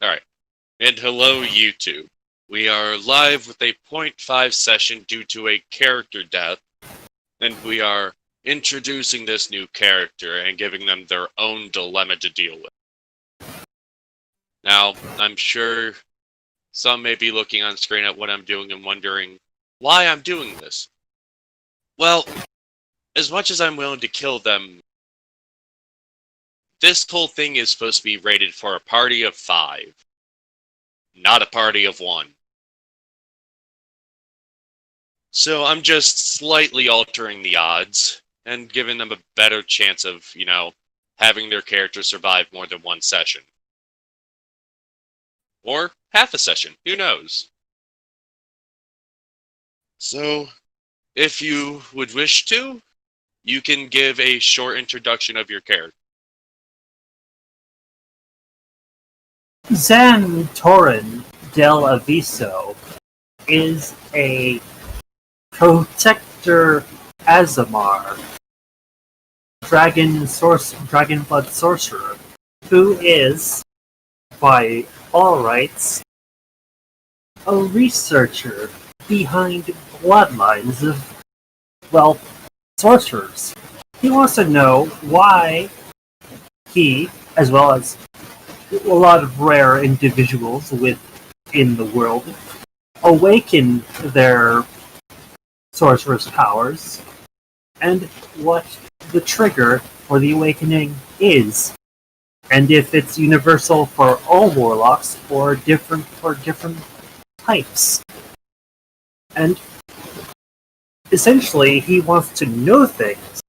Alright. And hello, YouTube. We are live with a .5 session due to a character death, and we are introducing this new character and giving them their own dilemma to deal with. Now, I'm sure some may be looking on screen at what I'm doing and wondering why I'm doing this. Well, as much as I'm willing to kill them, this whole thing is supposed to be rated for a party of 5, not a party of 1. So I'm just slightly altering the odds and giving them a better chance of, having their character survive more than one session. Or half a session, who knows? So, if you would wish to, you can give a short introduction of your character. Xantorin del Aviso is a Protector Azamar, dragon blood sorcerer, who is, by all rights, a researcher behind bloodlines of, sorcerers. He wants to know why he, as well as a lot of rare individuals within the world, awaken their sorcerer's powers, and what the trigger for the awakening is, and if it's universal for all warlocks or different for different types. And essentially, he wants to know things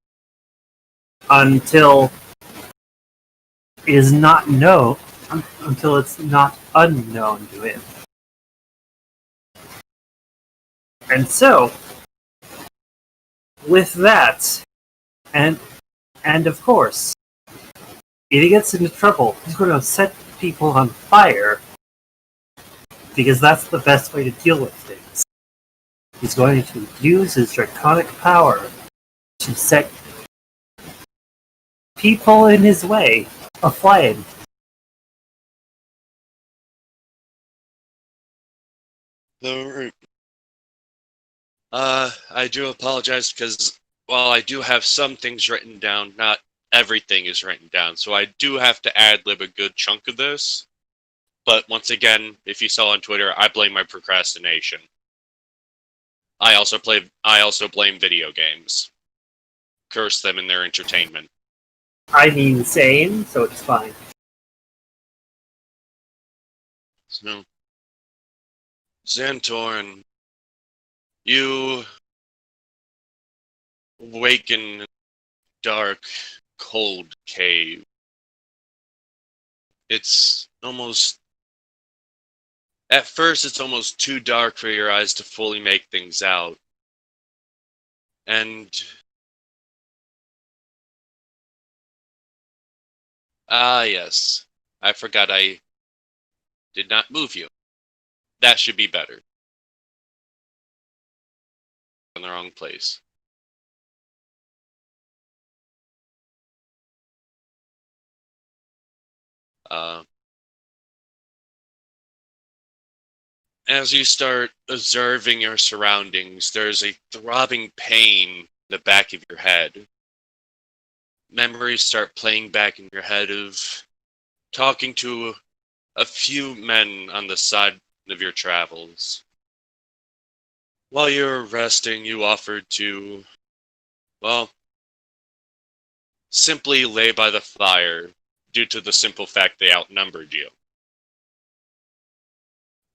until until it's not unknown to him. And so, with that, and of course, if he gets into trouble, he's going to set people on fire, because that's the best way to deal with things. He's going to use his draconic power to set people in his way aflame. I do apologize because, while I do have some things written down, not everything is written down, so I do have to ad-lib a good chunk of this. But once again, if you saw on Twitter, I blame my procrastination. I also blame video games. Curse them in their entertainment. I mean, same, so it's fine. So, Xantorin, you awaken dark, cold cave. At first it's almost too dark for your eyes to fully make things out. And yes. I forgot I did not move you. That should be better. In the wrong place. As you start observing your surroundings, there's a throbbing pain in the back of your head. Memories start playing back in your head of talking to a few men on the side of your travels. While you were resting, you offered to, simply lay by the fire due to the simple fact they outnumbered you.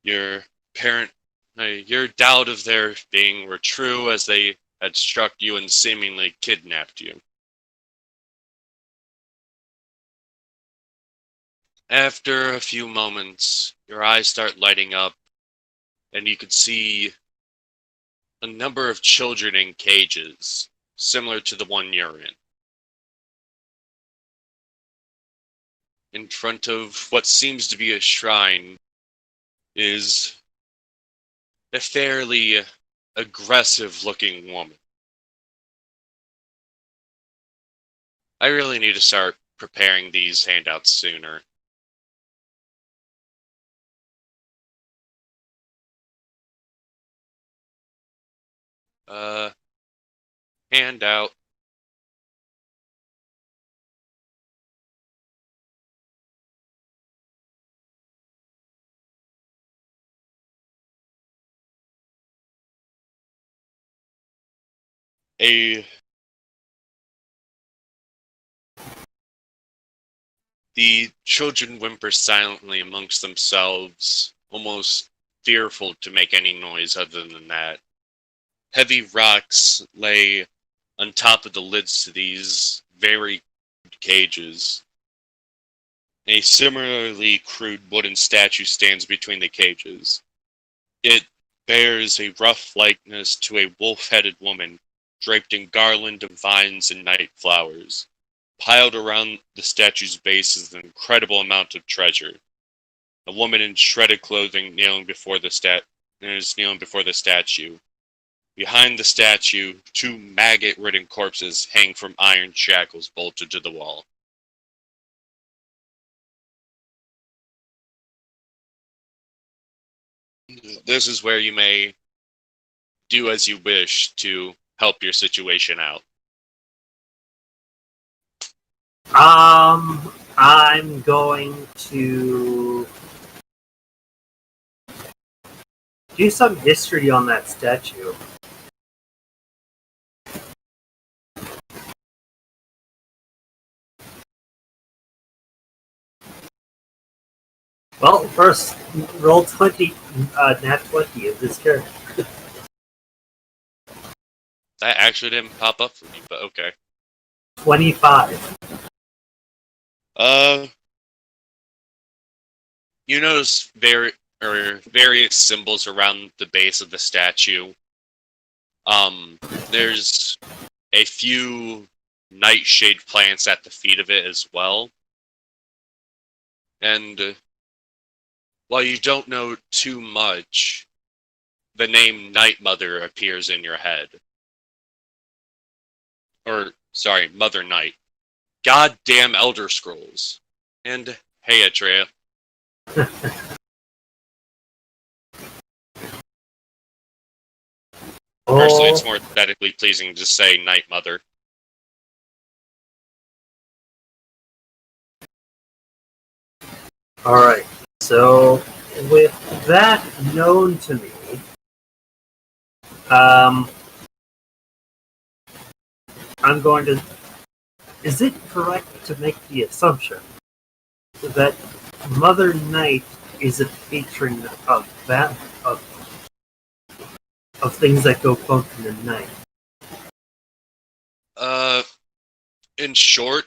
Your doubt of their being were true, as they had struck you and seemingly kidnapped you. After a few moments, your eyes start lighting up, and you could see a number of children in cages, similar to the one you're in. In front of what seems to be a shrine is a fairly aggressive-looking woman. I really need to start preparing these handouts sooner. uh, handout. A The children whimper silently amongst themselves, almost fearful to make any noise other than that. Heavy rocks lay on top of the lids to these very cages. A similarly crude wooden statue stands between the cages. It bears a rough likeness to a wolf-headed woman draped in garland of vines and night flowers. Piled around the statue's base is an incredible amount of treasure. A woman in shredded clothing is kneeling before the statue. Behind the statue, two maggot-ridden corpses hang from iron shackles bolted to the wall. This is where you may do as you wish to help your situation out. I'm going to do some history on that statue. Well, first, roll 20, nat 20 of this character. That actually didn't pop up for me, but okay. 25. You notice various symbols around the base of the statue. There's a few nightshade plants at the feet of it as well. And while you don't know too much, the name Night Mother appears in your head. Or, sorry, Mother Night. Goddamn Elder Scrolls. And, hey, Atreya. Personally, it's more aesthetically pleasing to say Night Mother. Alright, so with that known to me, I'm going to... Is it correct to make the assumption that Mother Night is a patron of things that go bump in the night? In short,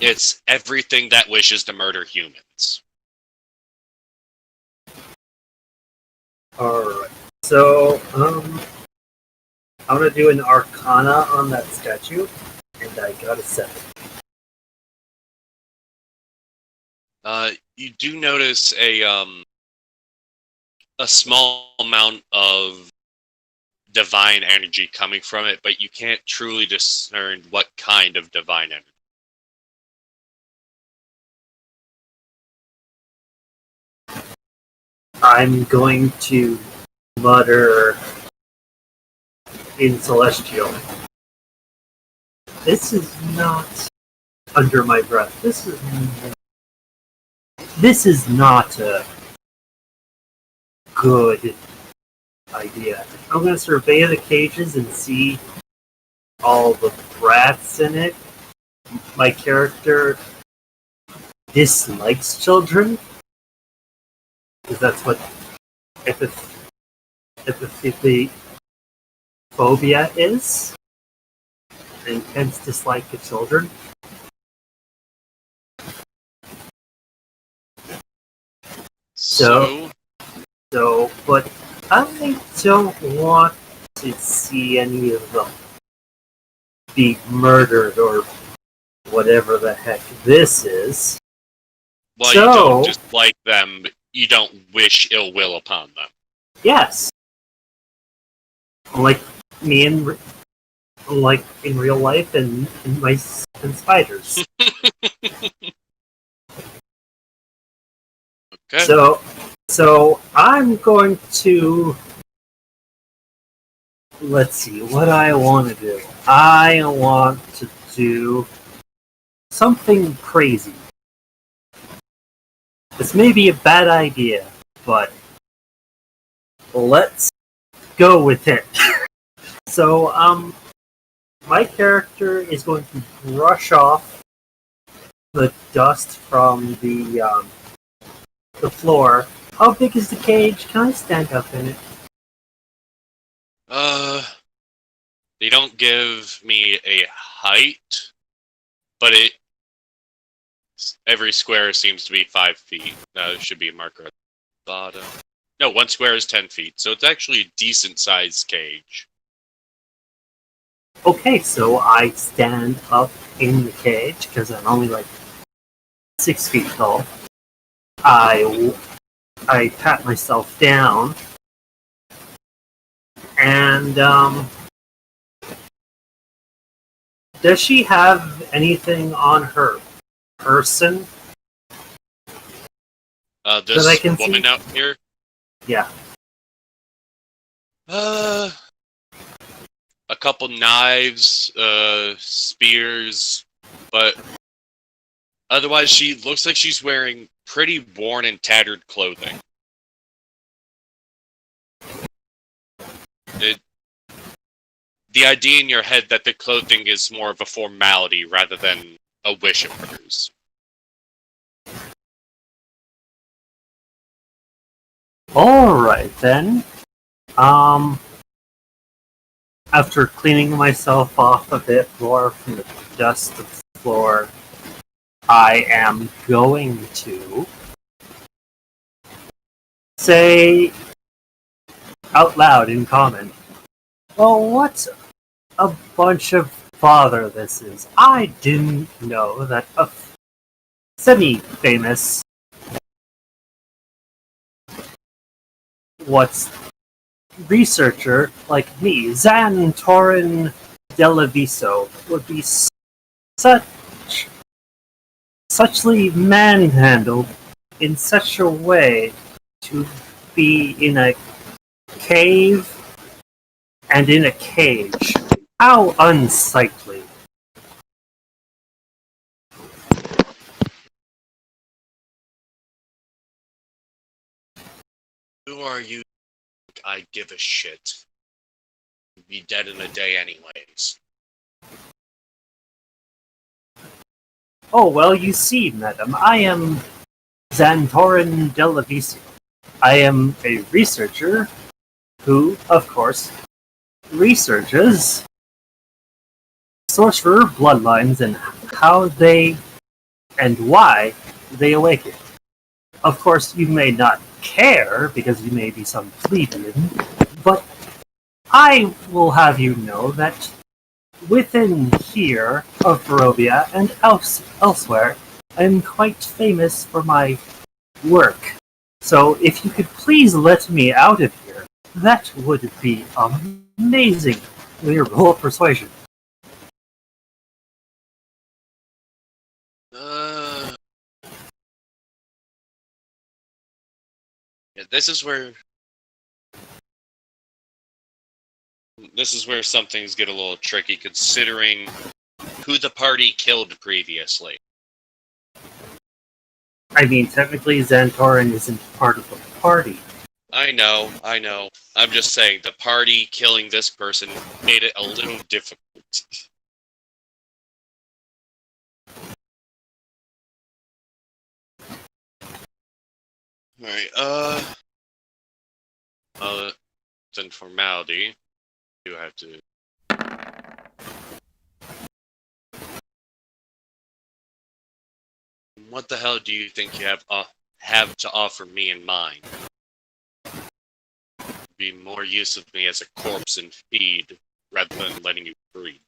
it's everything that wishes to murder humans. Alright, so, I'm gonna do an Arcana on that statue, and I got a 7. You do notice a small amount of divine energy coming from it, but you can't truly discern what kind of divine energy. I'm going to mutter in Celestial. This is not under my breath. This is not a good idea. I'm going to survey the cages and see all the brats in it. My character dislikes children, because that's what the phobia is. Intense dislike of children. So, but I don't want to see any of them be murdered or whatever the heck this is. Well, you don't dislike them, you don't wish ill will upon them. Yes. Like me in real life and mice and spiders. Okay. So I'm going to Let's see, what I want to do. I want to do something crazy. This may be a bad idea, but let's go with it. So, my character is going to brush off the dust from the floor. How big is the cage? Can I stand up in it? They don't give me a height, but every square seems to be 5 feet. There should be a marker at the bottom. No, 1 square is 10 feet, so it's actually a decent-sized cage. Okay, so I stand up in the cage because I'm only like 6 feet tall. I pat myself down, and does she have anything on her person that I This can woman see? out here? Yeah. A couple knives, spears, but otherwise she looks like she's wearing pretty worn and tattered clothing. The idea in your head that the clothing is more of a formality rather than a wish of hers. Alright then. After cleaning myself off a bit more from the dust of the floor, I am going to say out loud in common, well, what a bunch of bother this is. I didn't know that a semi-famous researcher like me, Xantorin Delaviso, would be suchly manhandled in such a way to be in a cave and in a cage. How unsightly. Who are you? I give a shit. You'd be dead in a day anyways. Oh, well, you see, madam, I am Xantorin Delaviso. I am a researcher who, of course, researches sorcerer bloodlines and how they and why they awaken. Of course, you may not care because you may be some plebeian, but I will have you know that within here of Barovia and elsewhere, I am quite famous for my work. So if you could please let me out of here, that would be amazing. With your roll of persuasion. Yeah, this is where something's get a little tricky, considering who the party killed previously. I mean, technically, Xantorin isn't part of the party. I know. I'm just saying, the party killing this person made it a little difficult. Alright, it's in formality. You have to... What the hell do you think you have to offer me in mind? Be more use of me as a corpse and feed, rather than letting you breathe.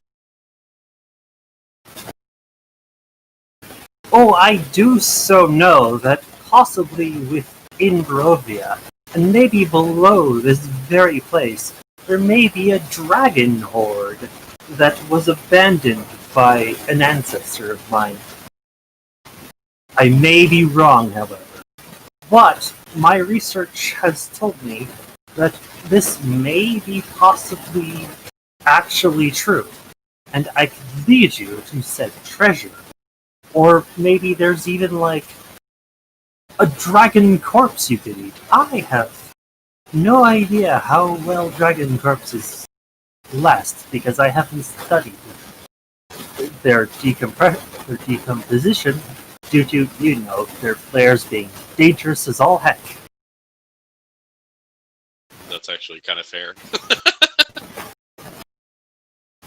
Oh, I do so know that possibly within Barovia, and maybe below this very place, there may be a dragon horde that was abandoned by an ancestor of mine. I may be wrong, however, but my research has told me that this may be possibly actually true, and I could lead you to said treasure. Or maybe there's even like a dragon corpse you could eat. I have no idea how well dragon corpses last because I haven't studied their decomposition due to, their flares being dangerous as all heck. That's actually kind of fair.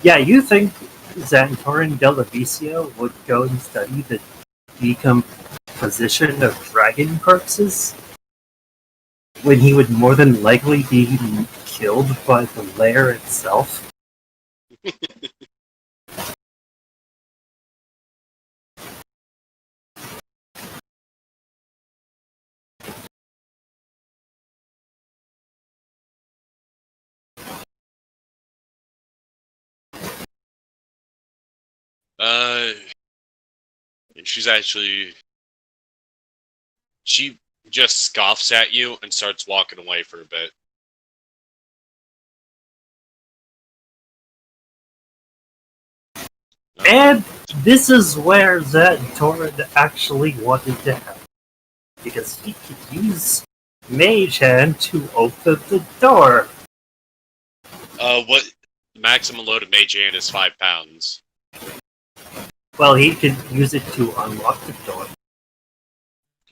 Yeah, you think Xantorin Delavicio would go and study the decomposition of dragon corpses? When he would more than likely be killed by the lair itself? Uh, she's actually... She just scoffs at you and starts walking away for a bit. And this is where Xantorin actually wanted to help. Because he could use Mage Hand to open the door. What maximum load of Mage Hand is 5 pounds. Well, he could use it to unlock the door.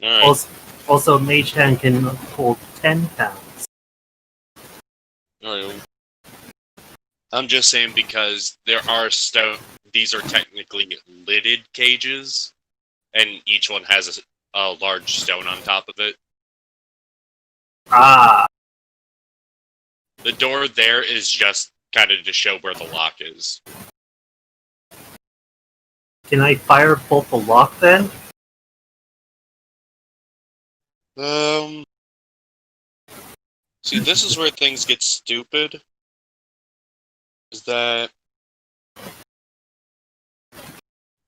Alright. Also, Mage Hand can hold 10 pounds. Alright. I'm just saying because there are these are technically lidded cages, and each one has a large stone on top of it. Ah. The door there is just kind of to show where the lock is. Can I firebolt the lock then? See, this is where things get stupid. Is that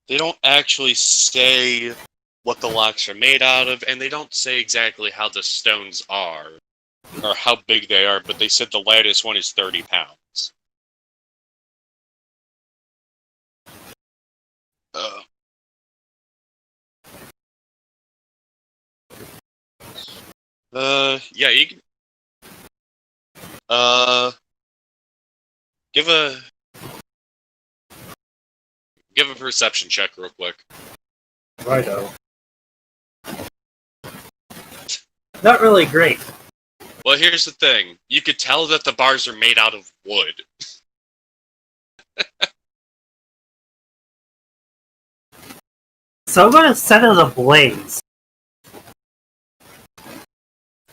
they don't actually say what the locks are made out of, and they don't say exactly how the stones are, or how big they are, but they said the lightest one is 30 pounds. Yeah, you can, give a perception check real quick. Righto. Not really great. Well, here's the thing. You could tell that the bars are made out of wood. So I'm gonna set it ablaze.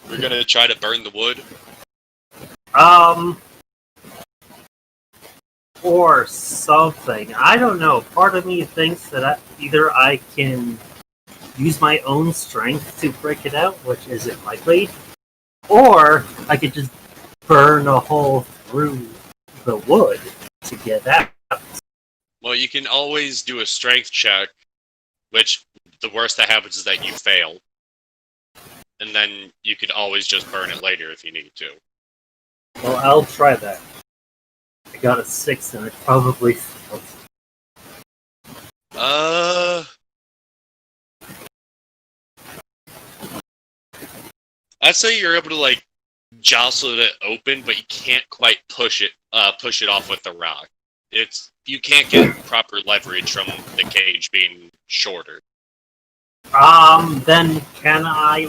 We're gonna try to burn the wood. Or something. I don't know. Part of me thinks that either I can use my own strength to break it out, which isn't likely, or I could just burn a hole through the wood to get out. Well, you can always do a strength check, which the worst that happens is that you fail. And then you could always just burn it later if you need to. Well, I'll try that. I got a 6 and it probably failed. I'd say you're able to, like, jostle it open, but you can't quite push it off with the rock. You can't get proper leverage from the cage being shorter. Then can I,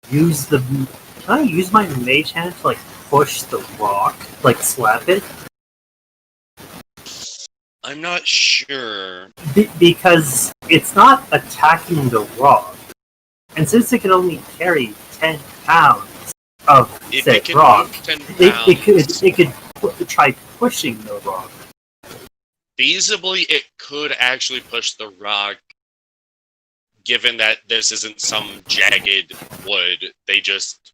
can I use my mage hand to, push the rock? Slap it? I'm not sure. Because it's not attacking the rock. And since it can only carry 10 pounds of said rock, it could try pushing the rock. Feasibly, it could actually push the rock, given that this isn't some jagged wood. They just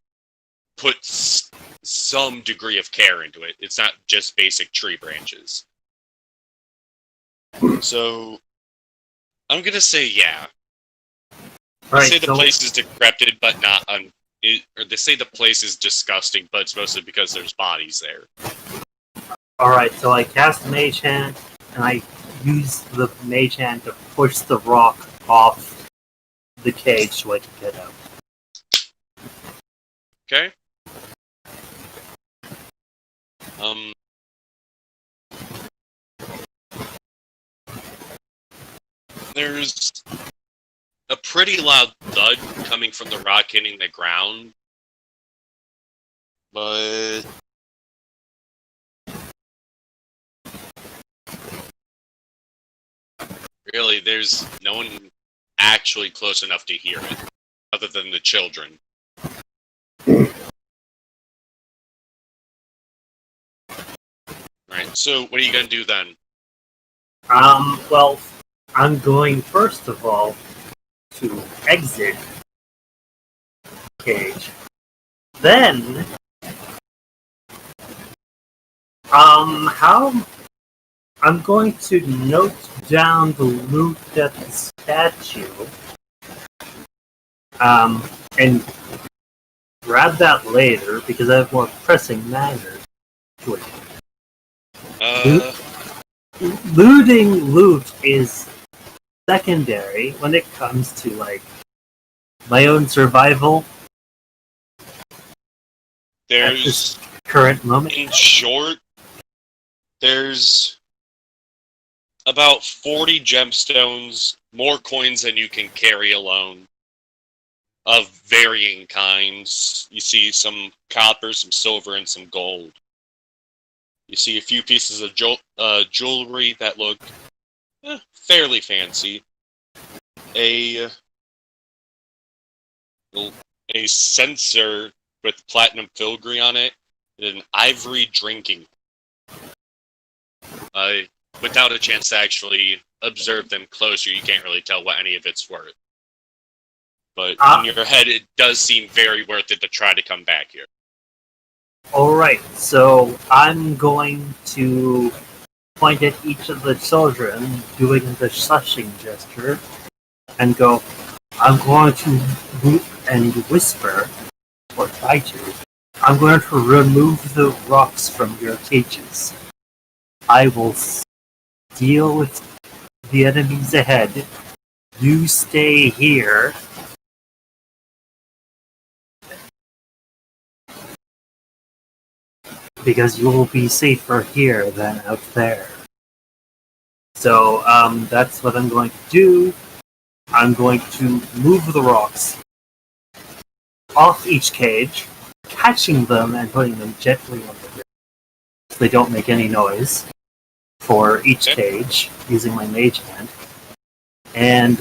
put some degree of care into it. It's not just basic tree branches. So, I'm gonna say yeah. Right, I'd say the place is decrepit, but not or they say the place is disgusting, but it's mostly because there's bodies there. Alright, so I cast Mage Hand, and I use the Mage Hand to push the rock off the cage so I can get out. Okay. There's a pretty loud thud coming from the rock hitting the ground, but really, there's no one actually close enough to hear it, other than the children. Alright, so what are you gonna do then? Well, I'm going, first of all, to exit the cage. Then, I'm going to note down the loot at the statue, and grab that later, because I have more pressing matters to it. Looting loot is secondary when it comes to, like, my own survival at this current moment. In short, there's about 40 gemstones, more coins than you can carry alone, of varying kinds. You see some copper, some silver, and some gold. You see a few pieces of jewelry that look fairly fancy. A censer with platinum filigree on it, and an ivory drinking. Without a chance to actually observe them closer, you can't really tell what any of it's worth. But in your head, it does seem very worth it to try to come back here. Alright, so I'm going to point at each of the children, doing the shushing gesture, and go, I'm going to and whisper, or try to, I'm going to remove the rocks from your cages. I will deal with the enemies ahead. You stay here. Because you will be safer here than out there. So, that's what I'm going to do. I'm going to move the rocks off each cage, catching them and putting them gently on the ground so they don't make any noise for each cage, using my mage hand. And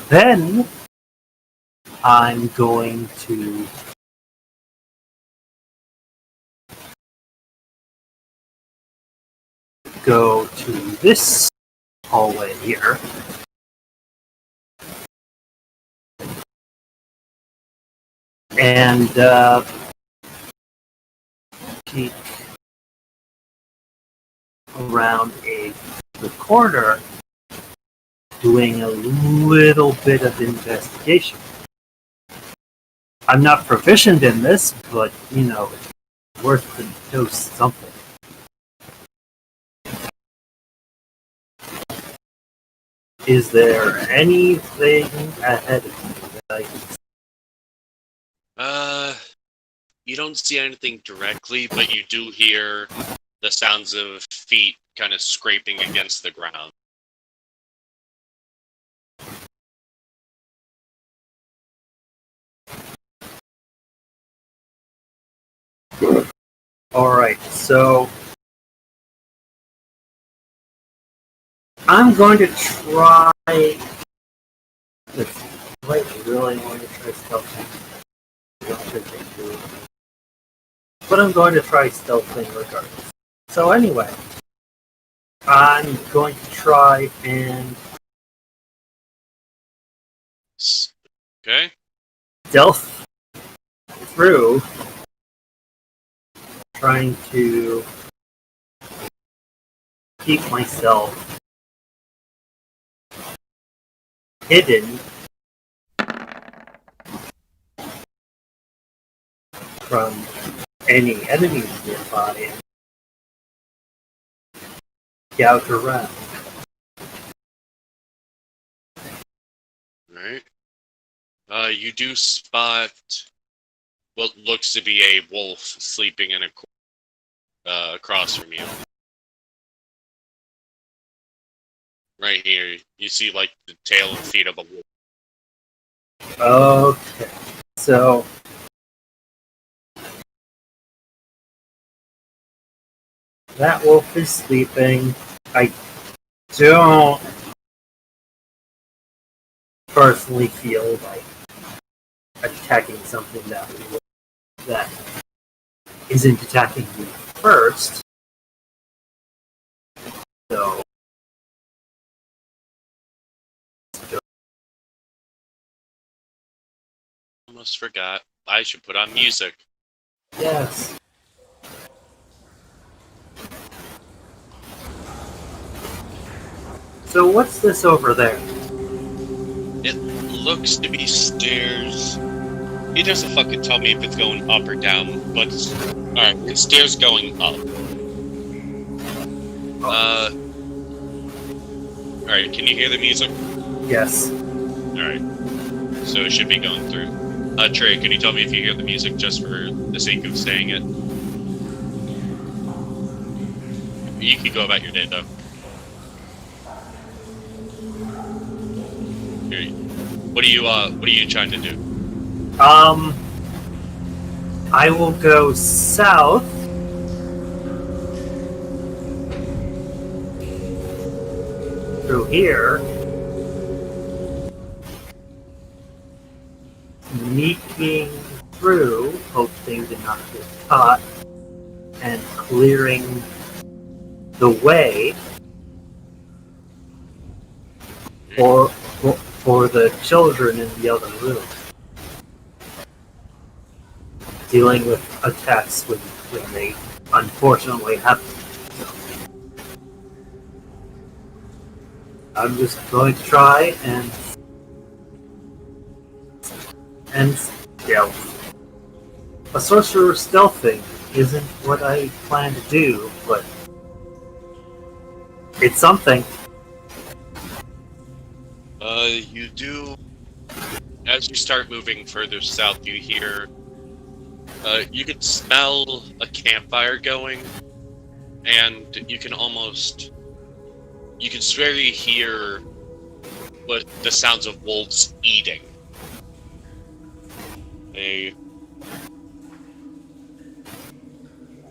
then I'm going to go to this hallway here. And peek around the corner, doing a little bit of investigation. I'm not proficient in this, but, it's worth to know something. Is there anything ahead of me that I can see? You don't see anything directly, but you do hear the sounds of feet kind of scraping against the ground. Alright, so I'm going to try this. I really want to try stealthing. But I'm going to try stealthing regardless. So anyway, I'm going to try and Okay. stealth through, trying to keep myself hidden from any enemies nearby and scout around. Alright. You do spot what looks to be a wolf sleeping in a across from you. Right here, you see like the tail and feet of a wolf. Okay, so that wolf is sleeping. I don't personally feel like attacking something that isn't attacking me first. So Almost forgot. I should put on music. yes. So what's this over there? It looks to be stairs. He doesn't fucking tell me if it's going up or down, but alright, it's stairs going up. Alright, can you hear the music? Yes. Alright. So it should be going through. Trey, can you tell me if you hear the music just for the sake of saying it? You can go about your day though. Here, what are you trying to do? I will go south through here, sneaking through, hoping to not get caught, and clearing the way for the children in the other room. Dealing with attacks when they unfortunately happen. So, I'm just going to try and stealth. A sorcerer stealthing isn't what I plan to do, but it's something. You do. As you start moving further south, you hear. You can smell a campfire going, and you can swear you hear what the sounds of wolves eating. A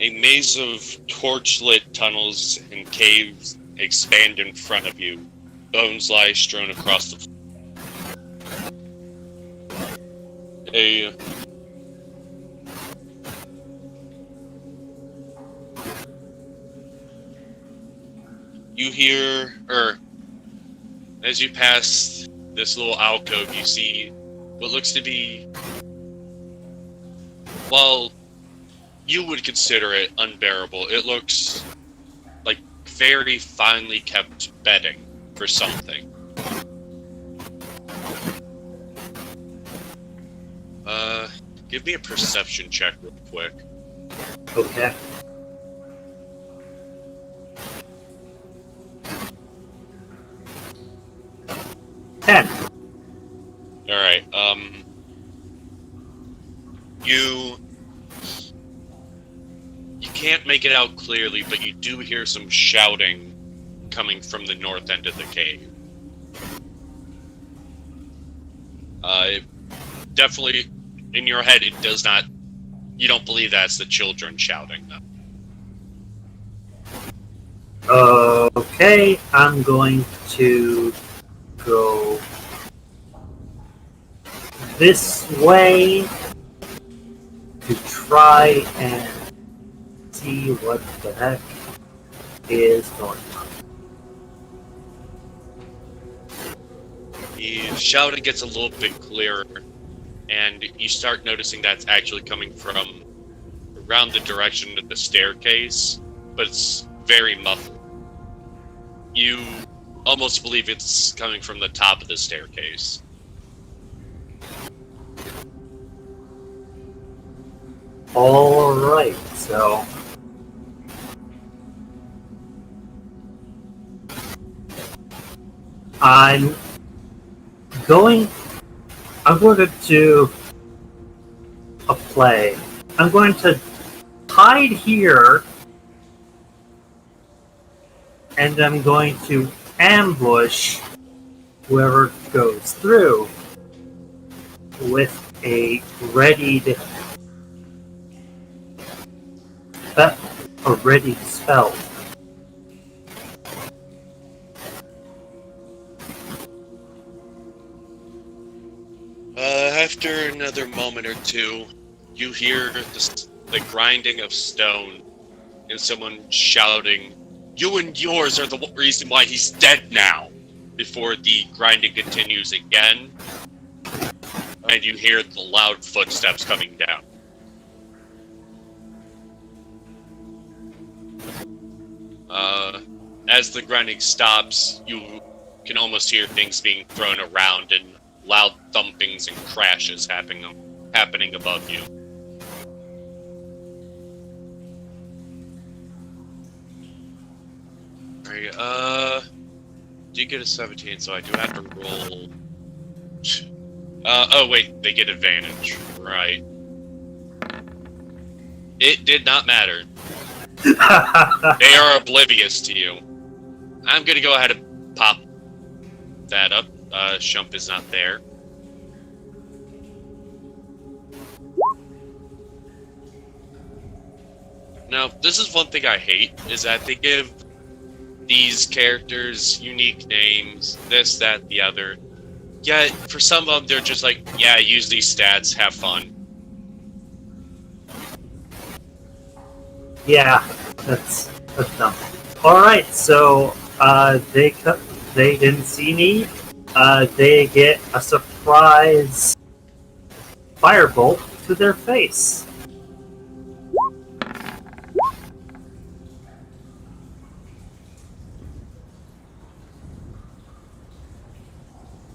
maze of torch-lit tunnels and caves expand in front of you. Bones lie strewn across the floor. You hear, as you pass this little alcove, you see what looks to be, well, you would consider it unbearable. It looks like very finely kept bedding for something. Give me a perception check real quick. Okay. Alright, you can't make it out clearly, but you do hear some shouting coming from the north end of the cave. Definitely, in your head, it does not... You don't believe that's the children shouting, though. Okay, I'm going to go this way to try and see what the heck is going on. The shouting gets a little bit clearer, and you start noticing that's actually coming from around the direction of the staircase, but it's very muffled. You almost believe it's coming from the top of the staircase. Alright, so I'm going I'm going to do a play. I'm going to hide here and I'm going to ambush whoever goes through with a readied spell. After another moment or two, you hear the grinding of stone and someone shouting, "You and yours are the reason why he's dead now," before the grinding continues again, and you hear the loud footsteps coming down. As the grinding stops, you can almost hear things being thrown around and loud thumpings and crashes happening above you. Alright, do you get a 17, so I do have to roll... oh wait, they get advantage. Right. It did not matter. They are oblivious to you. I'm gonna go ahead and pop that up. Shump is not there. Now, this is one thing I hate, is that they give these characters unique names, this, that, the other. Yet, for some of them, they're just like, yeah, use these stats, have fun. Yeah, that's dumb. Alright, so they didn't see me. They get a surprise firebolt to their face.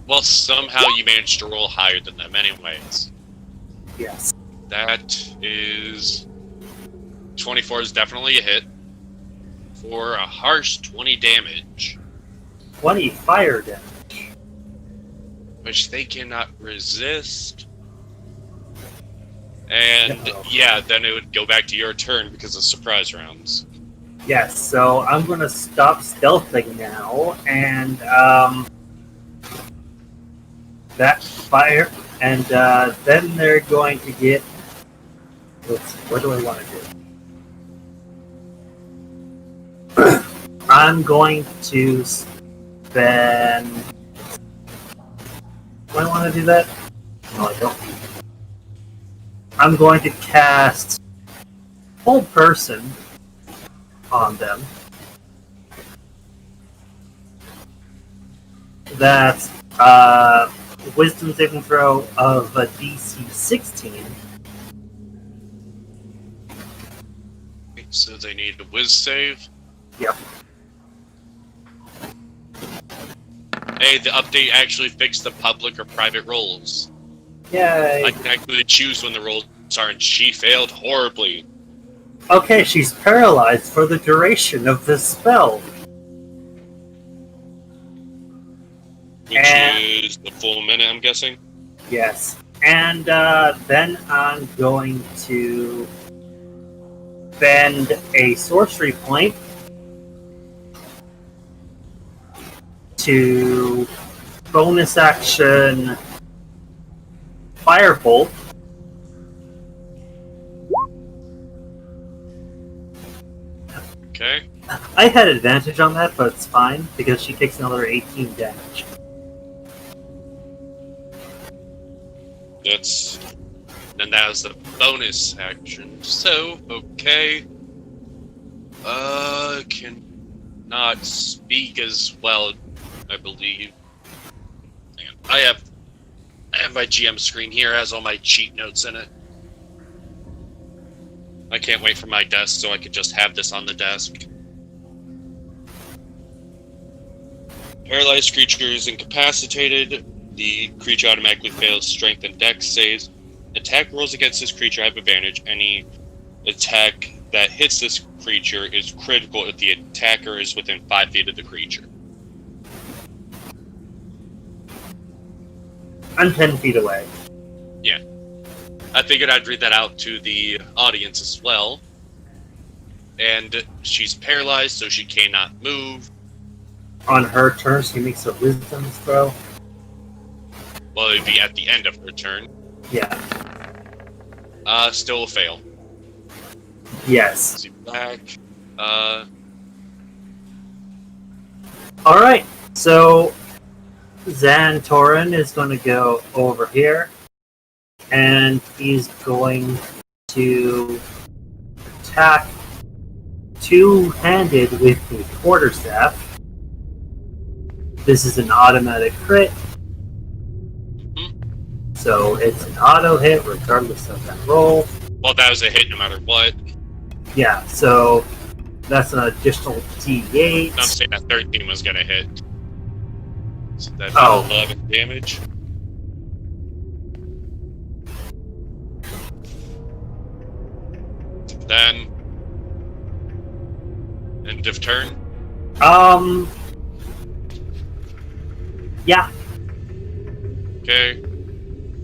Well, somehow you managed to roll higher than them anyways. Yes. That is... 24 is definitely a hit. For a harsh 20 damage. 20 fire damage. Which they cannot resist. And yeah, then it would go back to your turn because of surprise rounds. Yes, so I'm going to stop stealthing now, and that fire, and then they're going to get... What do I want to do? I'm going to spend... Do I want to do that? No, I don't. I'm going to cast Full Person on them. That's Wisdom saving throw of a DC 16. So they need a Wiz save. Yep. Hey, the update actually fixed the public or private rolls. Yay! I can actually choose when the rolls are, and she failed horribly. Okay, she's paralyzed for the duration of this spell. Which is the full minute, I'm guessing? Yes. And then I'm going to spend a sorcery point to bonus action Firebolt. Okay. I had advantage on that, but it's fine because she takes another 18 damage. Then that was the bonus action. So, okay. Cannot speak as well, I believe. Hang on. I have my GM screen here, has all my cheat notes in it. I can't wait for my desk so I could just have this on the desk. Paralyzed creature is incapacitated. The creature automatically fails strength and dex saves. Attack rolls against this creature have advantage. Any attack that hits this creature is critical if the attacker is within 5 feet of the creature. I'm 10 feet away. Yeah. I figured I'd read that out to the audience as well. And she's paralyzed, so she cannot move. On her turn, she makes a wisdom throw. Well, it'd be at the end of her turn. Yeah. Still a fail. Yes. See back. Alright, so Xantorin is going to go over here, and he's going to attack two-handed with the quarterstaff. This is an automatic crit, so it's an auto hit regardless of that roll. Well, that was a hit no matter what. Yeah, so that's an additional D8. I'm saying that 13 was gonna hit. So that's 11 damage. Then end of turn. Yeah. Okay.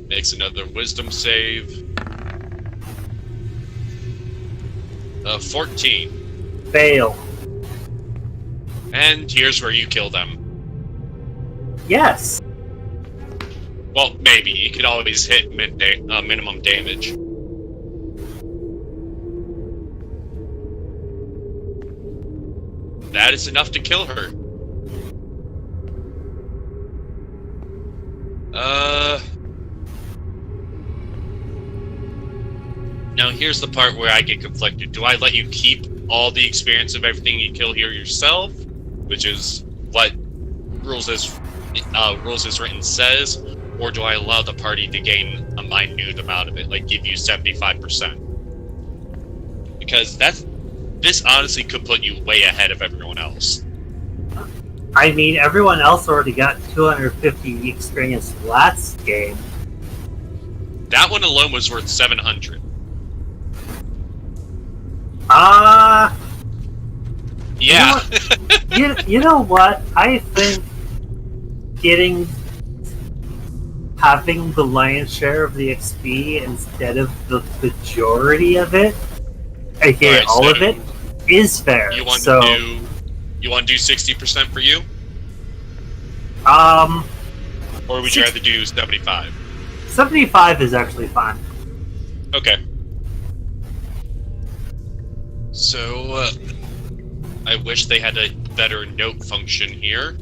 Makes another wisdom save. 14. Fail. And here's where you kill them. Yes. Well, maybe. You could always hit minimum damage. That is enough to kill her. Now here's the part where I get conflicted. Do I let you keep all the experience of everything you kill here yourself, which is what rules as written says, or do I allow the party to gain a minute amount of it, like give you 75%? Because this honestly could put you way ahead of everyone else. I mean, everyone else already got 250 experience last game. That one alone was worth 700. Yeah. You know what? I think having the lion's share of the XP instead of the majority of it, aka Right, all so of it, is fair. You want so, to do 60% for you? Or would you rather do 75? 75 is actually fine. Okay. So, I wish they had a better note function here.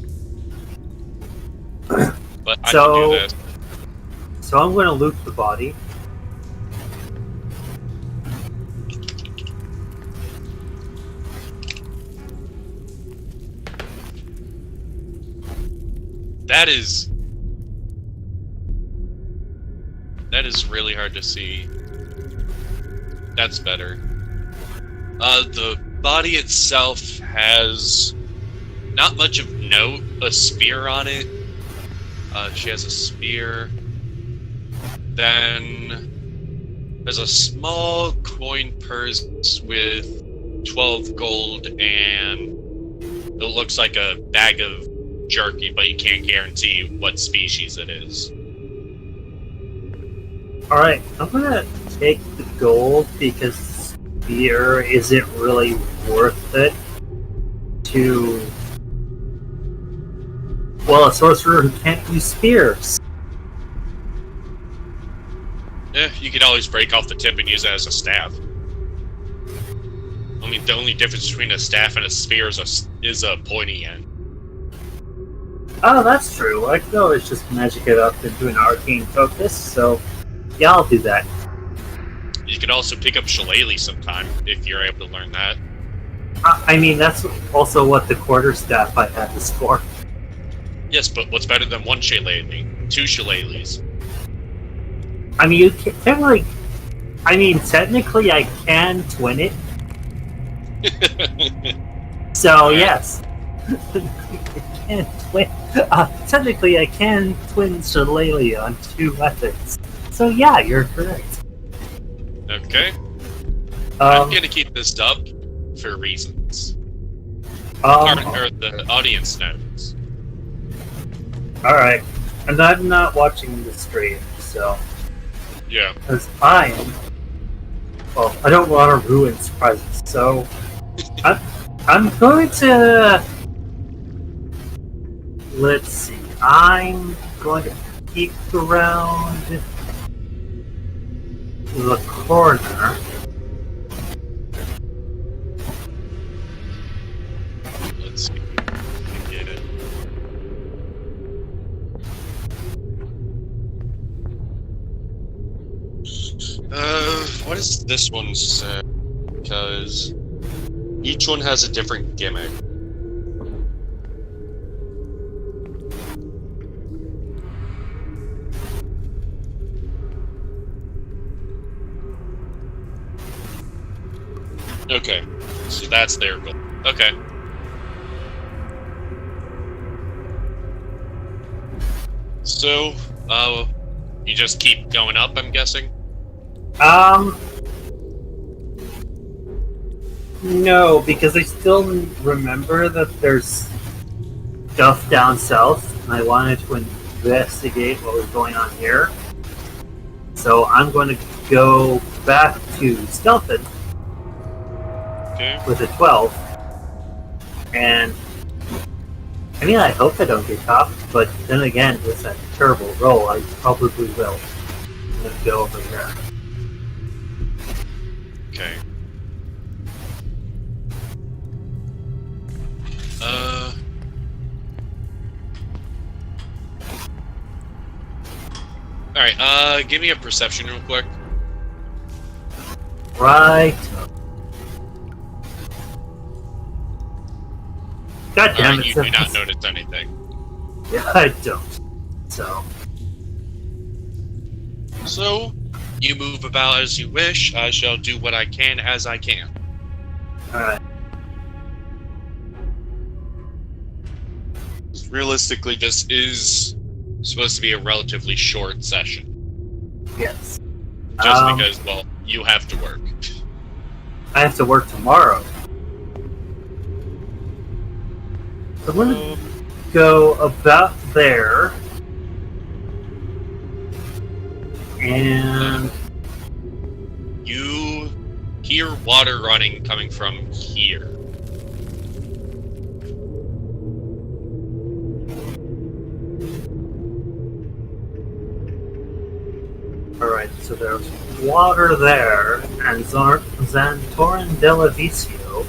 But I can do this. So I'm going to loot the body. That is really hard to see. That's better. The body itself has not much of note. A spear on it. She has a spear. Then there's a small coin purse with 12 gold, and it looks like a bag of jerky, but you can't guarantee what species it is. Alright, I'm gonna take the gold because spear isn't really worth it to... Well, a sorcerer who can't use spears. You could always break off the tip and use it as a staff. I mean, the only difference between a staff and a spear is a pointy end. Oh, that's true. I could always just magic it up into an arcane focus, so yeah, I'll do that. You could also pick up Shillelagh sometime, if you're able to learn that. I mean, that's also what the quarterstaff I had is for. Yes, but what's better than one Shillelagh? 2 Shillelaghs. I mean, technically I can twin it. So, yes. Technically I can twin Shillelagh on 2 weapons. So yeah, you're correct. Okay. I'm Um, gonna keep this up for reasons. um, Or the audience knows. all right. And I'm not watching the stream, so Yeah. because well, I don't want to ruin surprises. So I'm going to let's see. I'm going to peek around the corner. Let's see if we can get it. What does this one say? Because each one has a different gimmick. Okay, so that's their goal. Okay. So, you just keep going up, I'm guessing? No, because I still remember that there's stuff down south, and I wanted to investigate what was going on here. So I'm going to go back to Stealthen Okay. with a 12. And I mean, I hope I don't get caught, but then again, with that terrible roll, I probably will. I'm going to go over there. Okay. Alright, give me a perception real quick. Right. God damn Alright, it. you do not notice anything. Yeah, I don't. So, So, you move about as you wish. I shall do what I can as I can. alright. Realistically, this is supposed to be a relatively short session. Yes. Just because, well, you have to work. I have to work tomorrow. So I'm going to go about there. And You hear water running coming from here. alright, so there's water there, and Xantorin Delavicio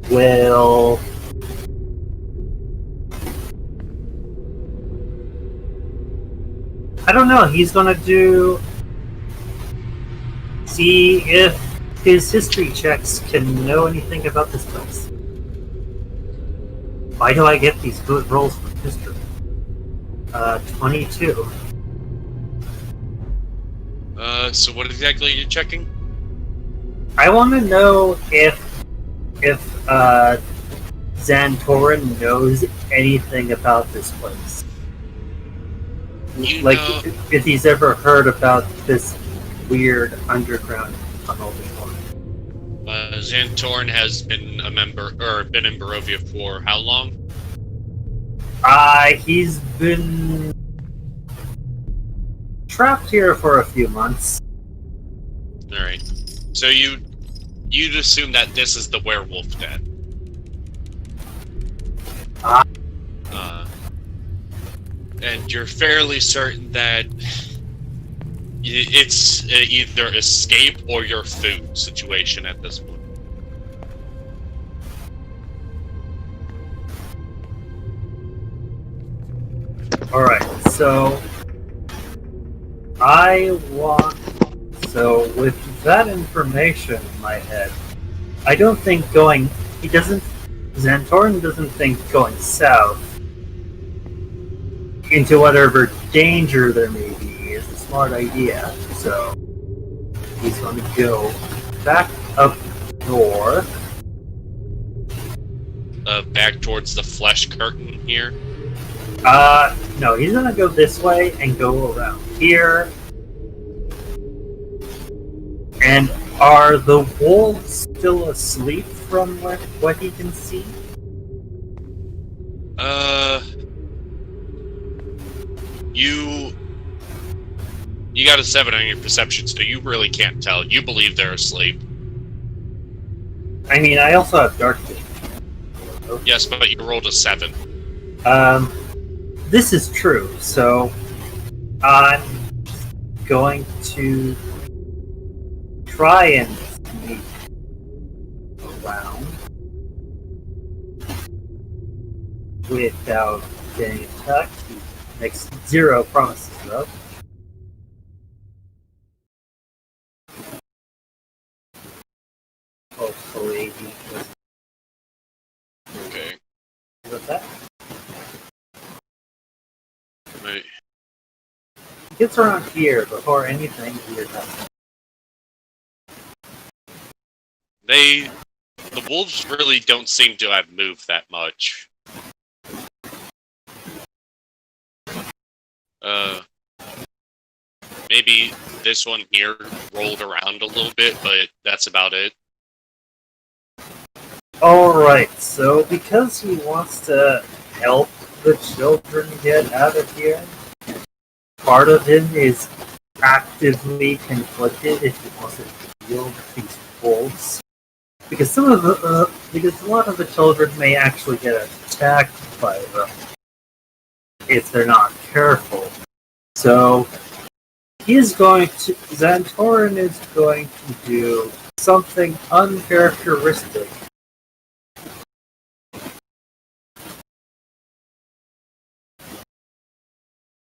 will I don't know, he's gonna see if his history checks can know anything about this place. Why do I get these good rolls for history? 22. So what exactly are you checking? I want to know if Xantorin knows anything about this place. You Like, know, if he's ever heard about this weird underground tunnel before. Xantorin has been a member, or been in Barovia for how long? He's been trapped here for a few months. Alright. So you'd assume that this is the werewolf den. And you're fairly certain that it's either escape or your food situation at this point. Alright, so with that information in my head, I don't think Xantorin doesn't think going south into whatever danger there may be is a smart idea. So he's going to go back up north. Back towards the flesh curtain here. No, he's gonna go this way and go around here. And are the wolves still asleep from what he can see? You got a 7 on your perception, so you really can't tell. You believe they're asleep. I mean, I also have dark vision. Yes, but you rolled a 7. This is true, so I'm going to try and sneak around without getting attacked. He makes 0 promises, though. Hopefully he doesn't. Okay. What's that? Right. He gets around here before anything weird happens. The wolves really don't seem to have moved that much. Maybe this one here rolled around a little bit, but that's about it. Alright, so because he wants to help the children get out of here, part of him is actively conflicted if he wants to deal with these wolves. Because because a lot of the children may actually get attacked by them if they're not careful. So Xantorin is going to do something uncharacteristic.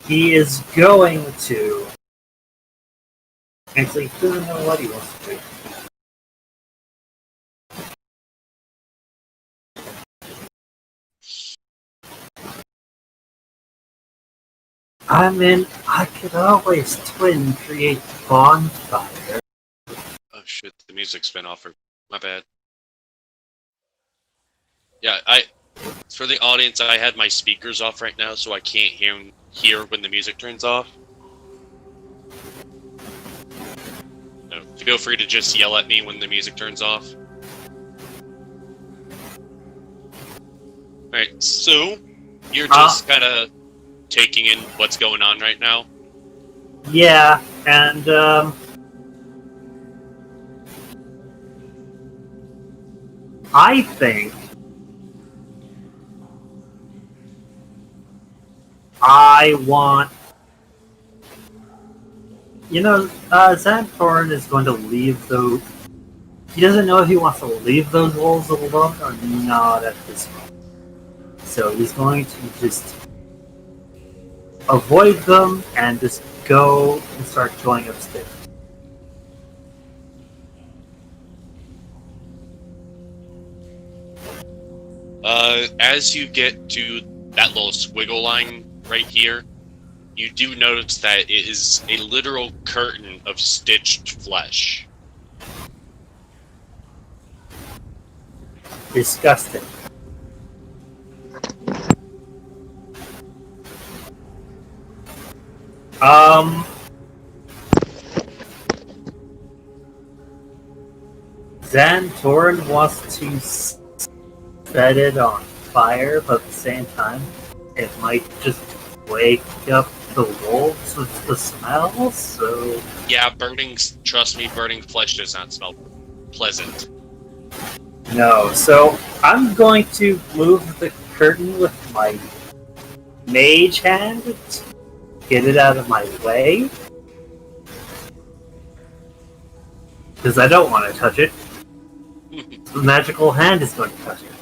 He is going to... Actually, he doesn't know what he wants to do. I could always twin create bonfire. Oh shit, the music's been offered. My bad. Yeah, for the audience, I had my speakers off right now, so I can't hear when the music turns off. No, feel free to just yell at me when the music turns off. Alright, so you're just kind of taking in what's going on right now? Yeah, and I think I want... Xantorin is going to leave those... He doesn't know if he wants to leave those wolves alone or not at this point. So he's going to just avoid them and just go and start going upstairs. As you get to that little squiggle line right here, you do notice that it is a literal curtain of stitched flesh. Disgusting. Xantorin wants to set it on fire, but at the same time, it might just wake up the wolves with the smell, so... Yeah, trust me, burning flesh does not smell pleasant. No, so I'm going to move the curtain with my mage hand to get it out of my way. Because I don't want to touch it. The magical hand is going to touch it.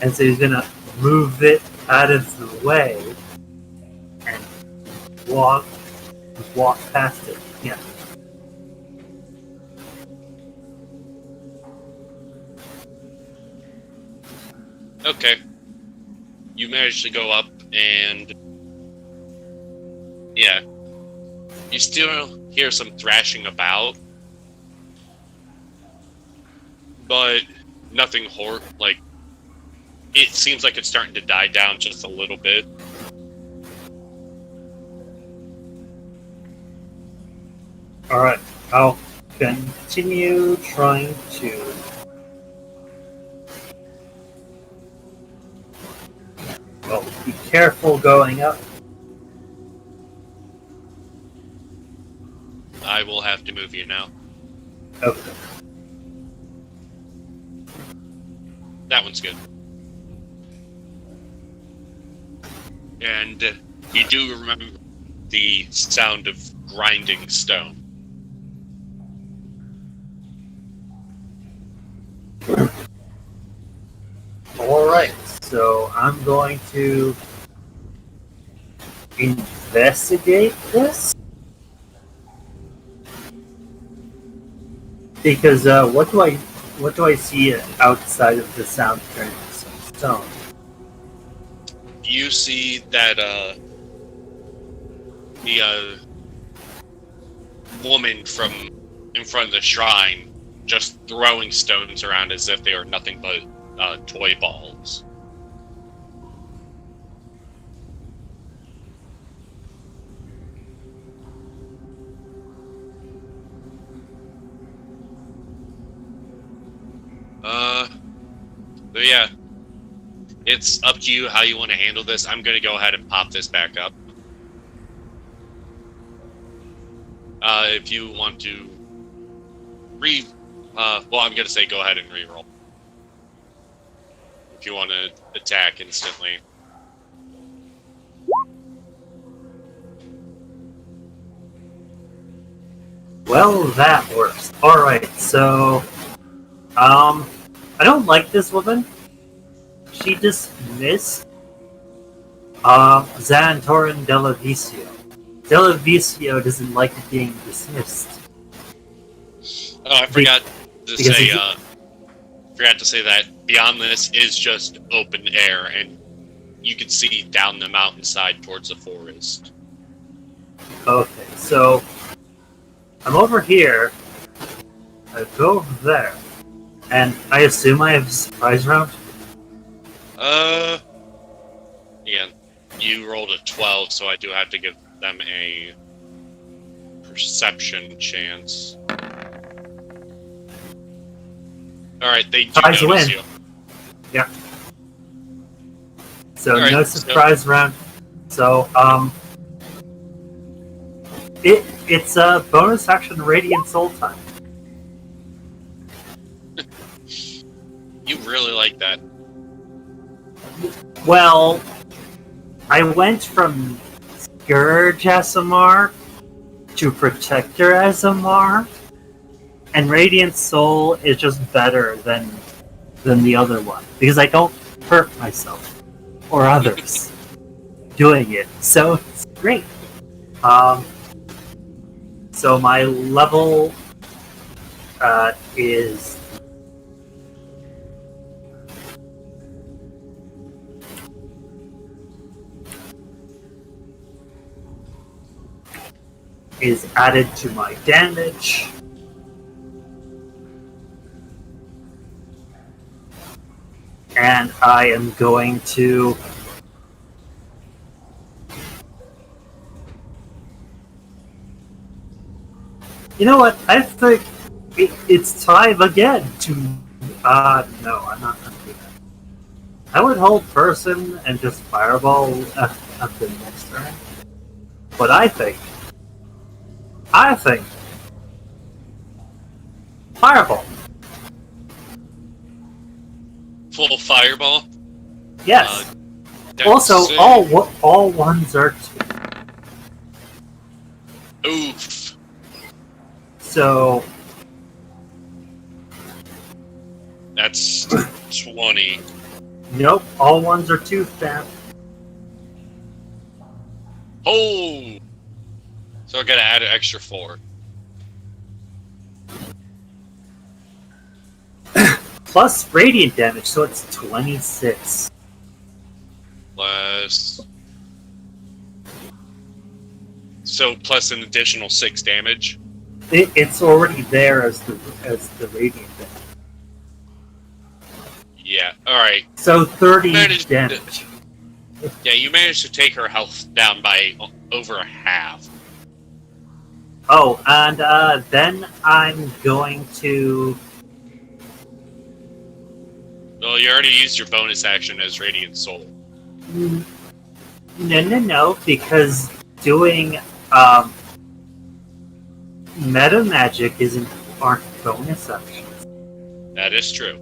And so he's going to move it out of the way and walk past it. Yeah. Okay. You managed to go up and... yeah. You still hear some thrashing about. But nothing it seems like it's starting to die down just a little bit. Alright, I'll continue trying to... Well, be careful going up. I will have to move you now. Okay. That one's good. And you do remember the sound of grinding stone. Alright, so I'm going to investigate this. Because what do I see outside of the sound turning stone? You see that the woman from in front of the shrine just throwing stones around as if they are nothing but toy balls. But yeah, it's up to you how you want to handle this. I'm going to go ahead and pop this back up. If you want to well, I'm going to say go ahead and reroll. If you want to attack instantly. Well, that works. Alright, so... I don't like this woman. She dismissed Xantorin Delavicio. Delavicio doesn't like being dismissed. Oh, I forgot to say that beyond this is just open air, and you can see down the mountainside towards the forest. Okay, so I'm over here. I go over there, and I assume I have a surprise round. Yeah, you rolled a 12, so I do have to give them a perception chance. Alright, they do Surprise notice win. you. Yeah. So All right, no surprise round. So it's a bonus action Radiant Soul time. You really like that. Well, I went from Scourge SMR to Protector SMR, and Radiant Soul is just better than the other one because I don't hurt myself or others doing it. So it's great. So my level is added to my damage. And I am going to you know what? I think it's time again to no, I'm not gonna do that. I would hold person and just fireball at the next turn. But I think fireball. Full fireball? Yes. That's Also, sick. all ones are 2. Oof. So That's 20. nope, all ones are 2, fam. Oh! So I gotta add an extra 4. Plus radiant damage, so it's 26. Plus... So plus an additional 6 damage. It's already there as the radiant damage. Yeah, alright. So 30 Managed to- damage. Yeah, you managed to take her health down by over half. Oh, and then I'm going to... Well, you already used your bonus action as Radiant Soul. No, because doing meta magic aren't bonus actions. That is true.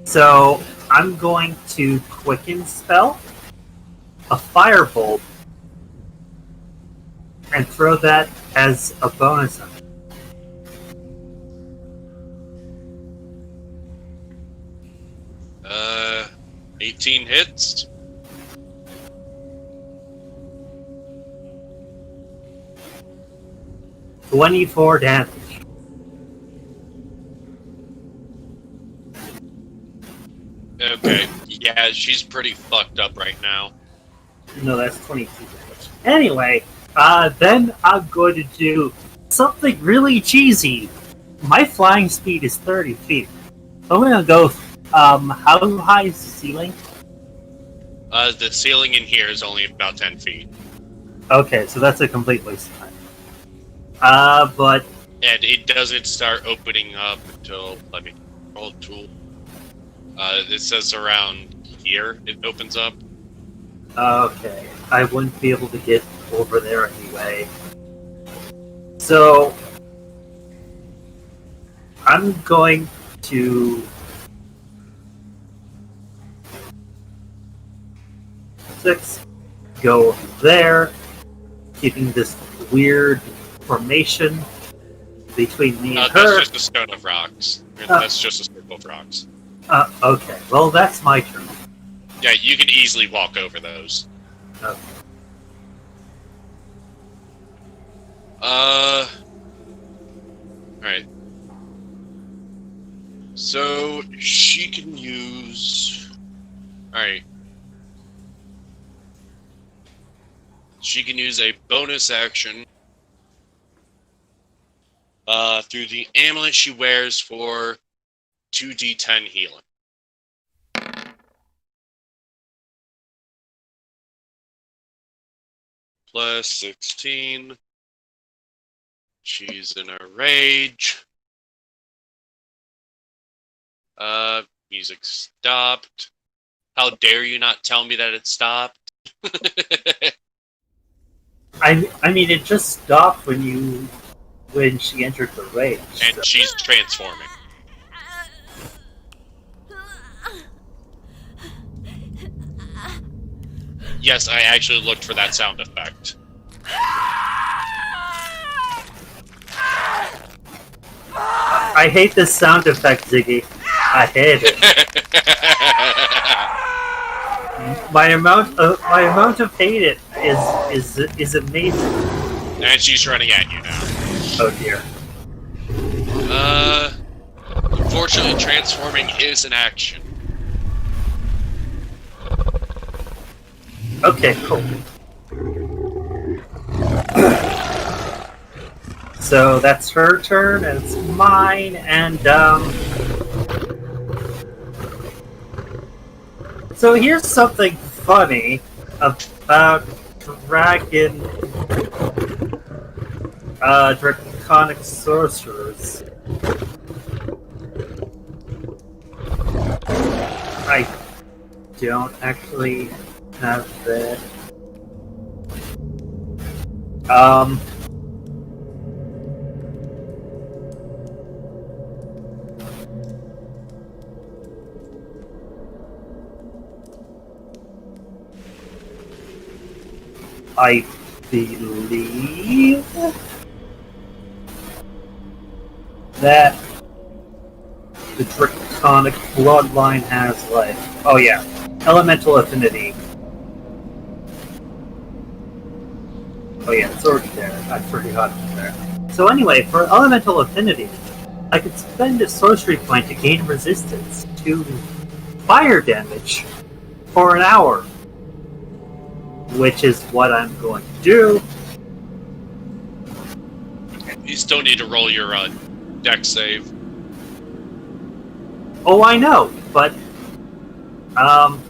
So I'm going to quicken spell a firebolt and throw that as a bonus action. 18 hits. $24 damage. Okay, yeah, she's pretty fucked up right now. No, that's 22 damage. Anyway, then I'm going to do something really cheesy. My flying speed is 30 feet. I'm going to go, how high is the ceiling? The ceiling in here is only about 10 feet. Okay, so that's a complete waste of time. But... And it doesn't start opening up until, let me roll tool. It says around here it opens up. Okay, I wouldn't be able to get over there anyway. So, I'm going to... go there, keeping this weird formation between me and her. That's just a stone of rocks. That's just a circle of rocks. Okay, well, that's my turn. Yeah, you can easily walk over those. Okay. Alright. So, she can use... Alright. She can use a bonus action through the amulet she wears for 2d10 healing. Plus 16. She's in a rage. Music stopped. How dare you not tell me that it stopped? I mean, it just stopped when she entered the rage. And so. she's transforming. Yes, I actually looked for that sound effect. I hate this sound effect, Ziggy. I hate it. My amount of hate is amazing. And she's running at you now. Oh dear. Unfortunately, transforming is an action. Okay, cool. So that's her turn, and it's mine, and so here's something funny about draconic sorcerers. I don't actually have that. I believe that the draconic bloodline has, like, oh yeah, elemental affinity. Oh yeah, it's already there. I forgot it was there. So anyway, for elemental affinity, I could spend a sorcery point to gain resistance to fire damage for an hour, which is what I'm going to do. You still need to roll your dex save. Oh, I know, but Um,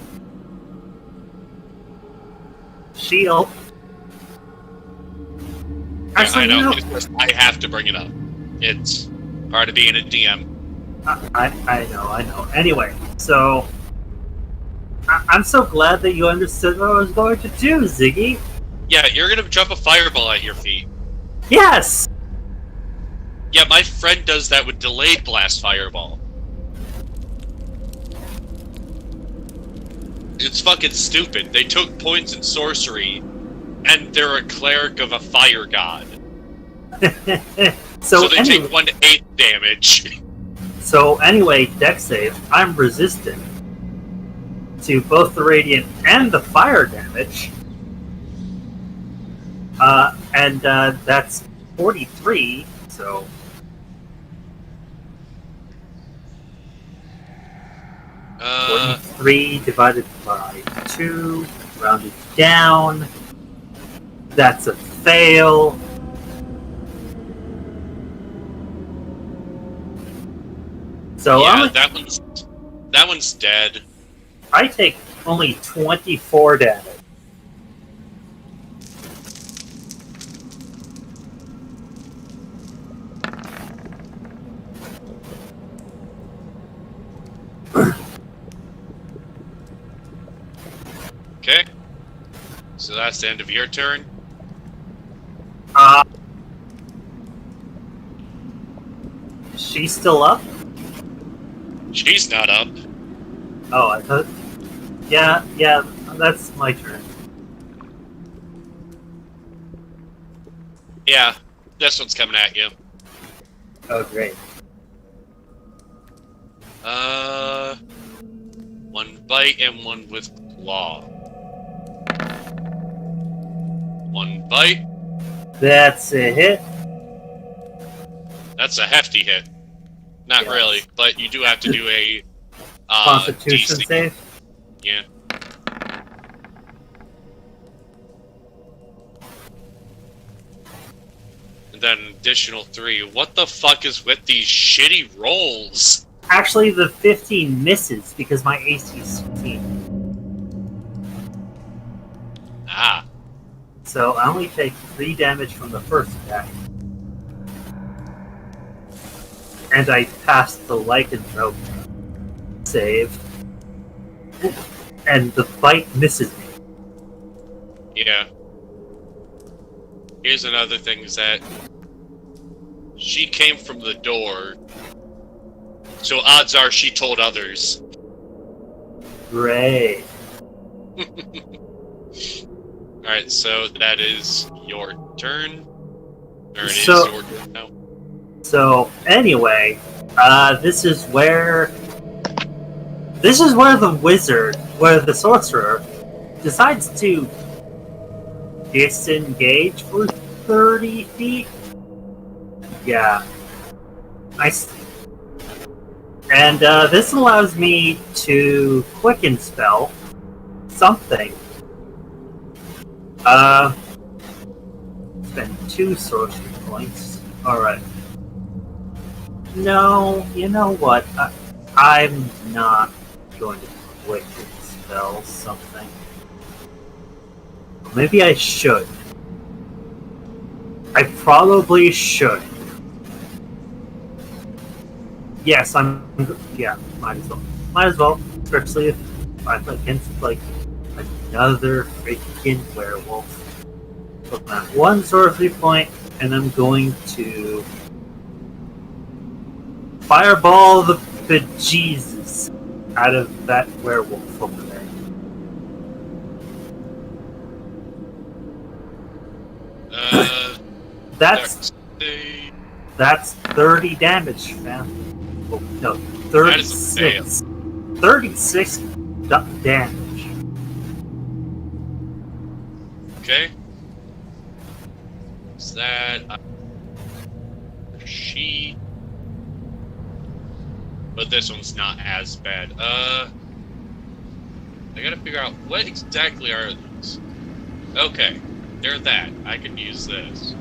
Shield. Yeah, Actually, I know. you know, It's just, I have to bring it up. It's part of being a DM. I know. Anyway, so I'm so glad that you understood what I was going to do, Ziggy. Yeah, you're gonna jump a fireball at your feet. Yes. Yeah, my friend does that with delayed blast fireball. It's fucking stupid. They took points in sorcery, and they're a cleric of a fire god. So they take 1/8 damage. So anyway, deck save. I'm resistant to both the radiant and the fire damage. And that's 43. So 43 divided by 2, rounded down. That's a fail. So yeah, that one's dead. I take only 24 damage. Okay. So that's the end of your turn. She's still up? She's not up. Oh, I thought. Yeah, that's my turn. Yeah, this one's coming at you. Oh, great. One bite and one with claw. One bite. That's a hit. That's a hefty hit. Not Yes. really, but you do have to do a Constitution DC. save. Yeah. And then an additional 3. What the fuck is with these shitty rolls? Actually, the 15 misses because my AC is 15. Ah. So I only take 3 damage from the first attack. And I passed the lycanthrope save. And the bite misses me. Yeah. Here's another thing is that she came from the door, so odds are she told others. Great. Alright, so that is your turn. Or it is So- your turn now. So anyway, this is where the sorcerer, decides to disengage for 30 feet. Yeah, nice. And this allows me to quicken spell something. Spend 2 sorcery points. All right. No, you know what? I'm not going to quicken spell something. Maybe I should. I probably should. Yes, yeah, might as well. Might as well, especially if I'm against, like, another freaking werewolf. Put that 1 sorcery point, and I'm going to fireball the bejesus out of that werewolf over there. That's 30 damage, man. Oh, no, 36. 36 damage. Okay. Is that she? But this one's not as bad. I gotta figure out what exactly are these. Okay, they're that. I can use this.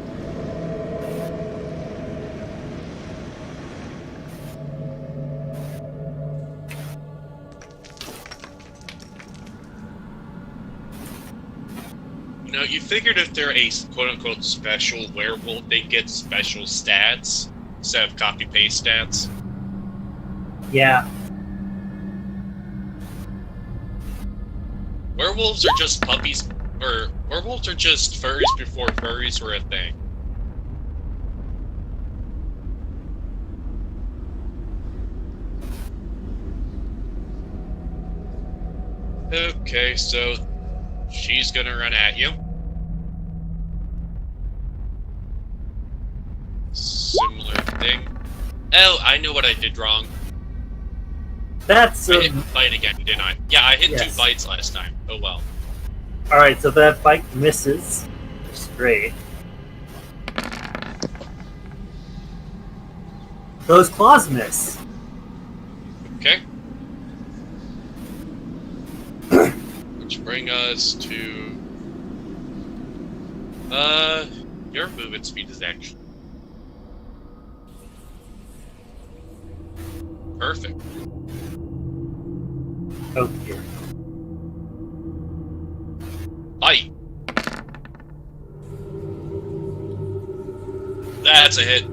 Now, you figured if they're a quote-unquote special werewolf, they get special stats instead of copy-paste stats. Yeah. Werewolves are just puppies, or werewolves are just furries before furries were a thing. Okay, so she's gonna run at you. Similar thing. Oh, I know what I did wrong. That's I hit bite again, didn't I? Yeah, I hit yes. 2 bites last time. Oh well. Alright, so that bite misses. Which is great. Those claws miss. Okay. Which bring us to your movement speed is actually perfect. Oh dear. Bite. That's a hit.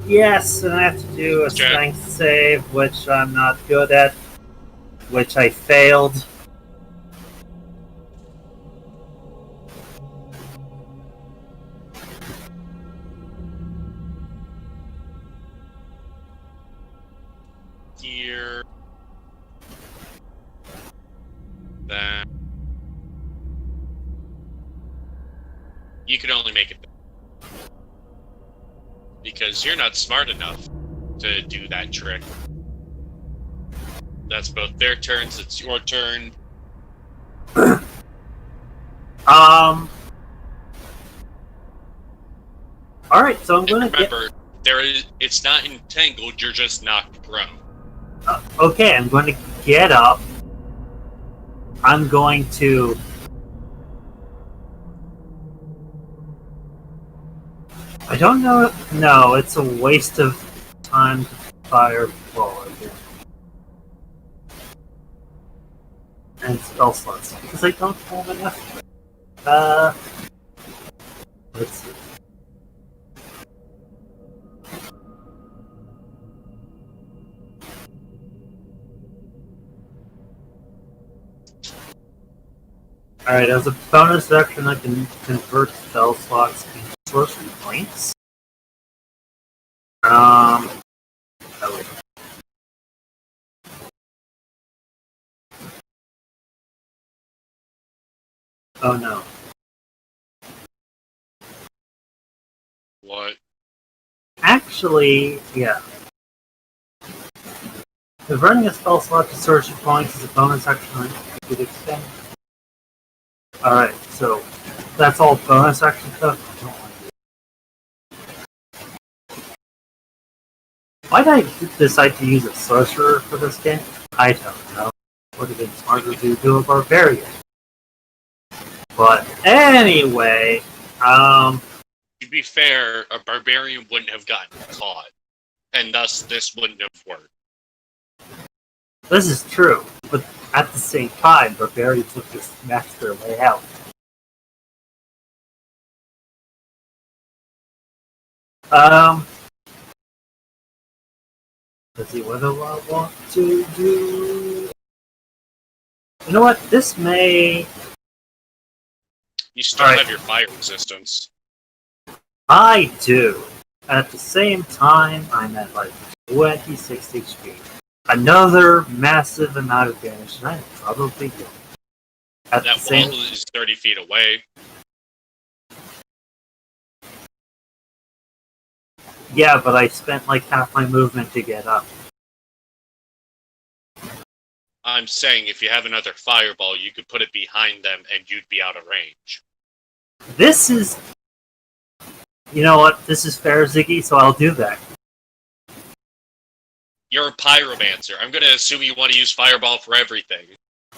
Yes, and I have to do a Okay. strength save, which I'm not good at, which I failed. Here. Then you can only make it because you're not smart enough to do that trick. That's both their turns. It's your turn. Alright, so I'm gonna remember, it's not entangled. You're just knocked prone. okay, I'm going to get up. I'm going to... I don't know... No, it's a waste of time to fireball again. And spell slots, because I don't have enough. Let's see. Alright, as a bonus action, I can convert spell slots into sorcery points. Oh, wait. Oh no. What? Actually, yeah. Converting a spell slot to sorcery points is a bonus action I could extend. Alright, so that's all bonus action stuff. Why did I decide to use a sorcerer for this game? I don't know. Would have been smarter to do a barbarian. But anyway, To be fair, a barbarian wouldn't have gotten caught, and thus this wouldn't have worked. this is true, but at the same time, barbarians would just smash their way out. Let's see, what do I want to do? You know what? This may... You still have your fire resistance. I do. At the same time, I'm at like 26 HP. Another massive amount of damage, and I'm probably good. At That the same... wall is 30 feet away. Yeah, but I spent like half my movement to get up. I'm saying if you have another fireball, you could put it behind them and you'd be out of range. This is... You know what? This is fair, Ziggy, so I'll do that. You're a pyromancer. I'm going to assume you want to use fireball for everything.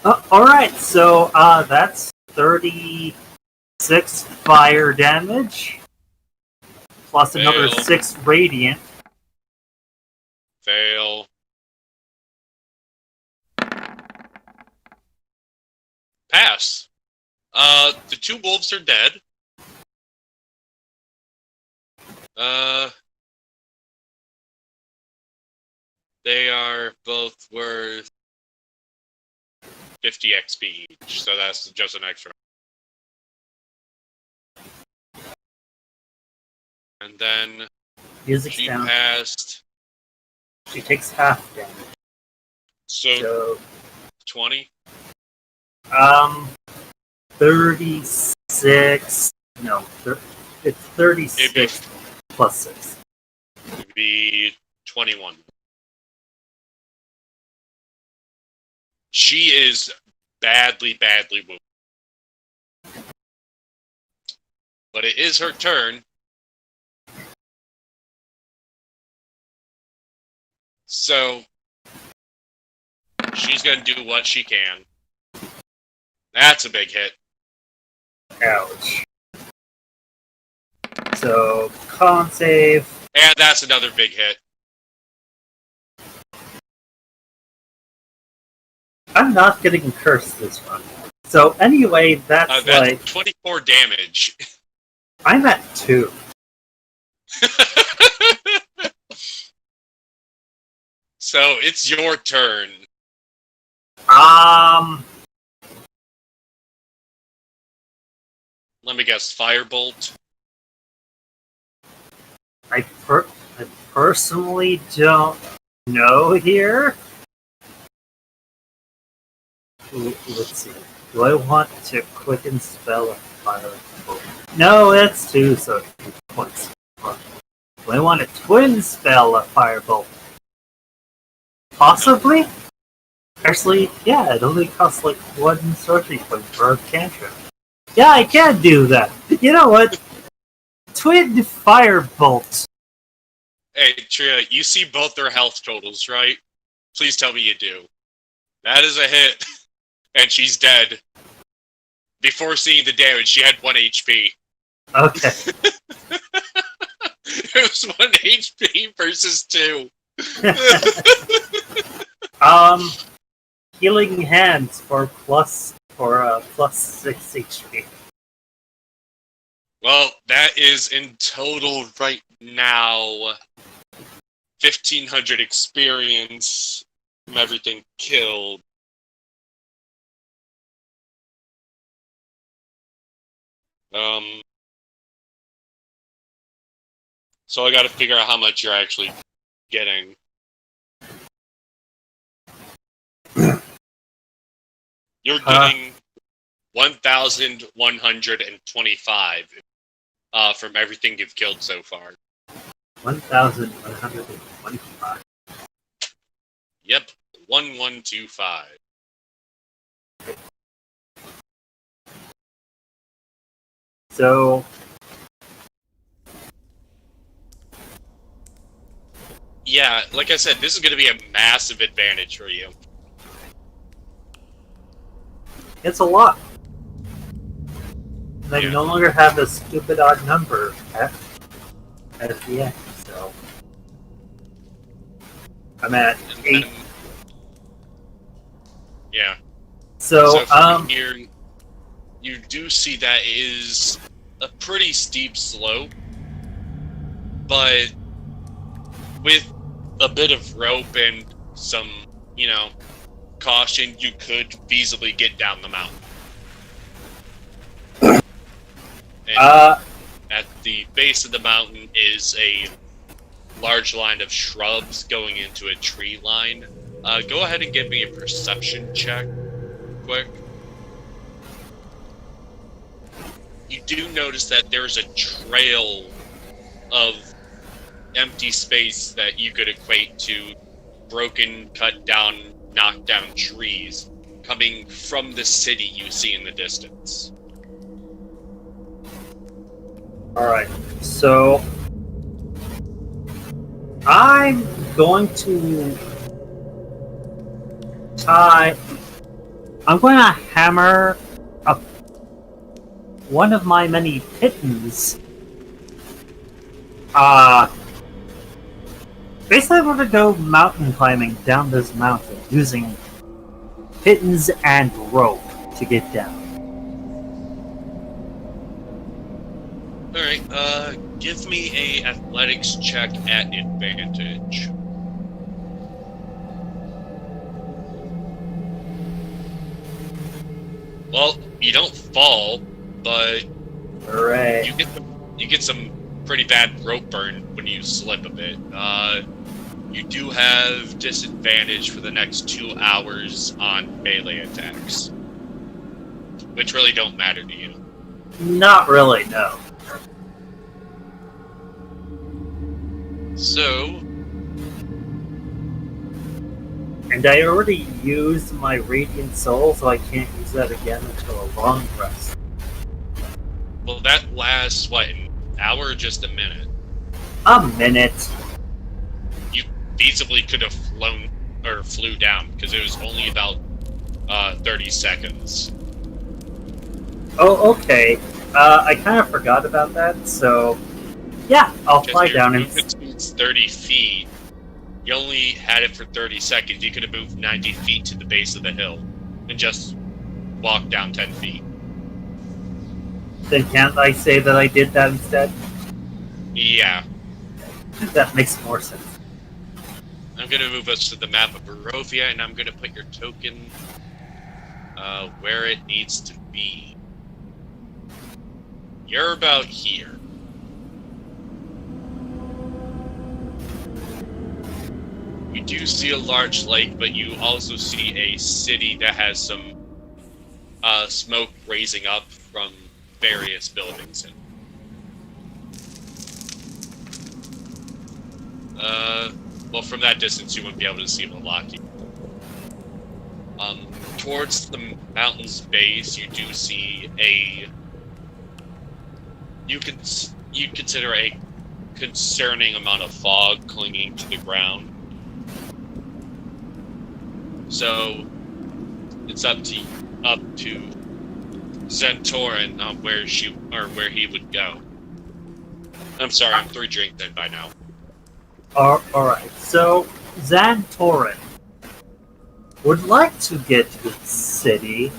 Alright, so that's 36 fire damage. Plus another Fail. 6 radiant. Fail. Pass. The two wolves are dead. They are both worth 50 XP each, so that's just an extra. And then Music's she down. passed. She takes half damage. So 20? 36. No, it's 36 plus 6. It'd be 21. She is badly wounded. But it is her turn. So she's gonna do what she can. That's a big hit. Ouch. So, con save. And that's another big hit. I'm not getting cursed this one. So anyway, that's like 24 damage. I'm at 2. So it's your turn. Let me guess, Firebolt? I personally don't know here. Let's see. Do I want to quicken spell a Firebolt? No, that's 2, so 2 points. Do I want to twin spell a Firebolt? Possibly? Actually, yeah, it only costs like 1 sorcery point for a cantrip. Yeah, I can do that. You know what? Twin Firebolt. Hey, Tria, you see both their health totals, right? Please tell me you do. That is a hit. And she's dead. Before seeing the damage, she had 1 HP. Okay. It was 1 HP versus 2. Healing hands for plus 6 HP. Well, that is in total right now 1,500 experience from everything killed. So I gotta figure out how much you're actually getting. You're getting 1,125 from everything you've killed so far. 1,125. Yep, 1,125. So, yeah, like I said, this is going to be a massive advantage for you. it's a lot. And I no longer have a stupid odd number at the end, so I'm at 8. Yeah. So from here, you do see that is a pretty steep slope, but with a bit of rope and some, caution, you could feasibly get down the mountain. And at the base of the mountain is a large line of shrubs going into a tree line. Go ahead and give me a perception check, quick. You do notice that there's a trail of empty space that you could equate to broken, cut down, knocked down trees coming from the city you see in the distance. Alright, so I'm going to hammer up one of my many pittons. Basically, I want to go mountain climbing down this mountain using pittons and rope to get down. Alright, give me a athletics check at advantage. Well, you don't fall, but Hooray. you get some pretty bad rope burn when you slip a bit. You do have disadvantage for the next 2 hours on melee attacks, which really don't matter to you. Not really, no. So, And I already used my Radiant Soul, so I can't use that again until a long rest. well, that lasts, what, an hour or just a minute? A minute. You feasibly could have flown, or flew down, because it was only about 30 seconds. Oh, okay. I kind of forgot about that, so... Yeah, I'll fly down and... Movement speed's 30 feet. You only had it for 30 seconds. You could have moved 90 feet to the base of the hill and just walked down 10 feet. Then can't I say that I did that instead? Yeah. That makes more sense. I'm going to move us to the map of Barovia, and I'm going to put your token where it needs to be. You're about here. You do see a large lake, but you also see a city that has some smoke raising up from various buildings. Well, from that distance, you wouldn't be able to see Malaki. Towards the mountain's base, you do see you'd consider a concerning amount of fog clinging to the ground. So it's up to Xantorin on where he would go. I'm sorry, I'm 3 drinks in by now. Alright, so Xantorin would like to get to the city,